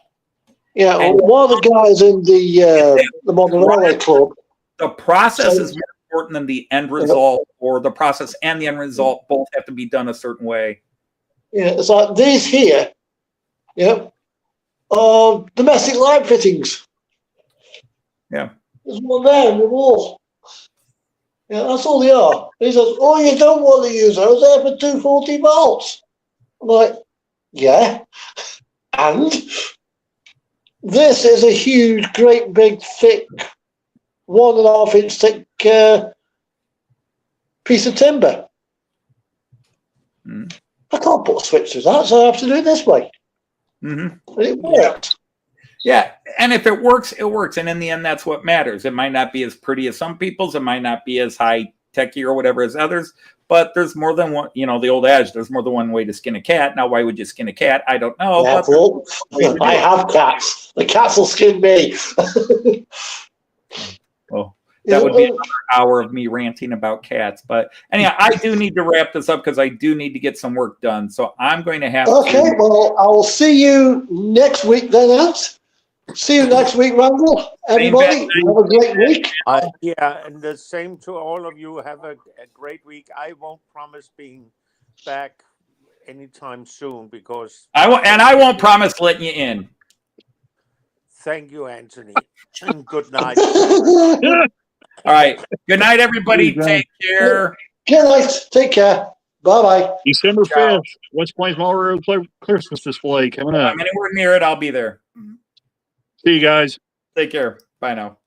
Yeah, and one of the guys in the Modern Railway Club. The process is more important than the end result, or the process and the end result both have to be done a certain way. Yeah, it's like these here, are domestic light fittings. Yeah. There's one there in the wall. Yeah, that's all they are. He says, oh, you don't want to use those, they're for 240 volts. I'm like, yeah. And this is a huge, great, big, thick, 1.5 inch thick piece of timber. I can't put a switch through that, so I have to do it this way. Mm-hmm. And it worked. Yeah, and if it works, it works. And in the end, that's what matters. It might not be as pretty as some people's. It might not be as high-techy or whatever as others. But there's more than one, the old adage, there's more than one way to skin a cat. Now, why would you skin a cat? I don't know. Yeah, I have cats. The cats will skin me. Well, that would be another hour of me ranting about cats. But anyhow, I do need to wrap this up because I do need to get some work done. So I'm going to have to. Okay, well, I will see you next week then, Ant. See you next week, Randall. Everybody, have a great week. Yeah, and the same to all of you. Have a great week. I won't promise being back anytime soon because I won't promise letting you in. thank you, Anthony. Good night. All right. Good night, everybody. Good night. Take care. Good night. Take care. Bye bye. December Ciao. 5th, West Plains Mall Road Christmas display coming If up. I'm anywhere near it, I'll be there. See you guys. Take care. Bye now.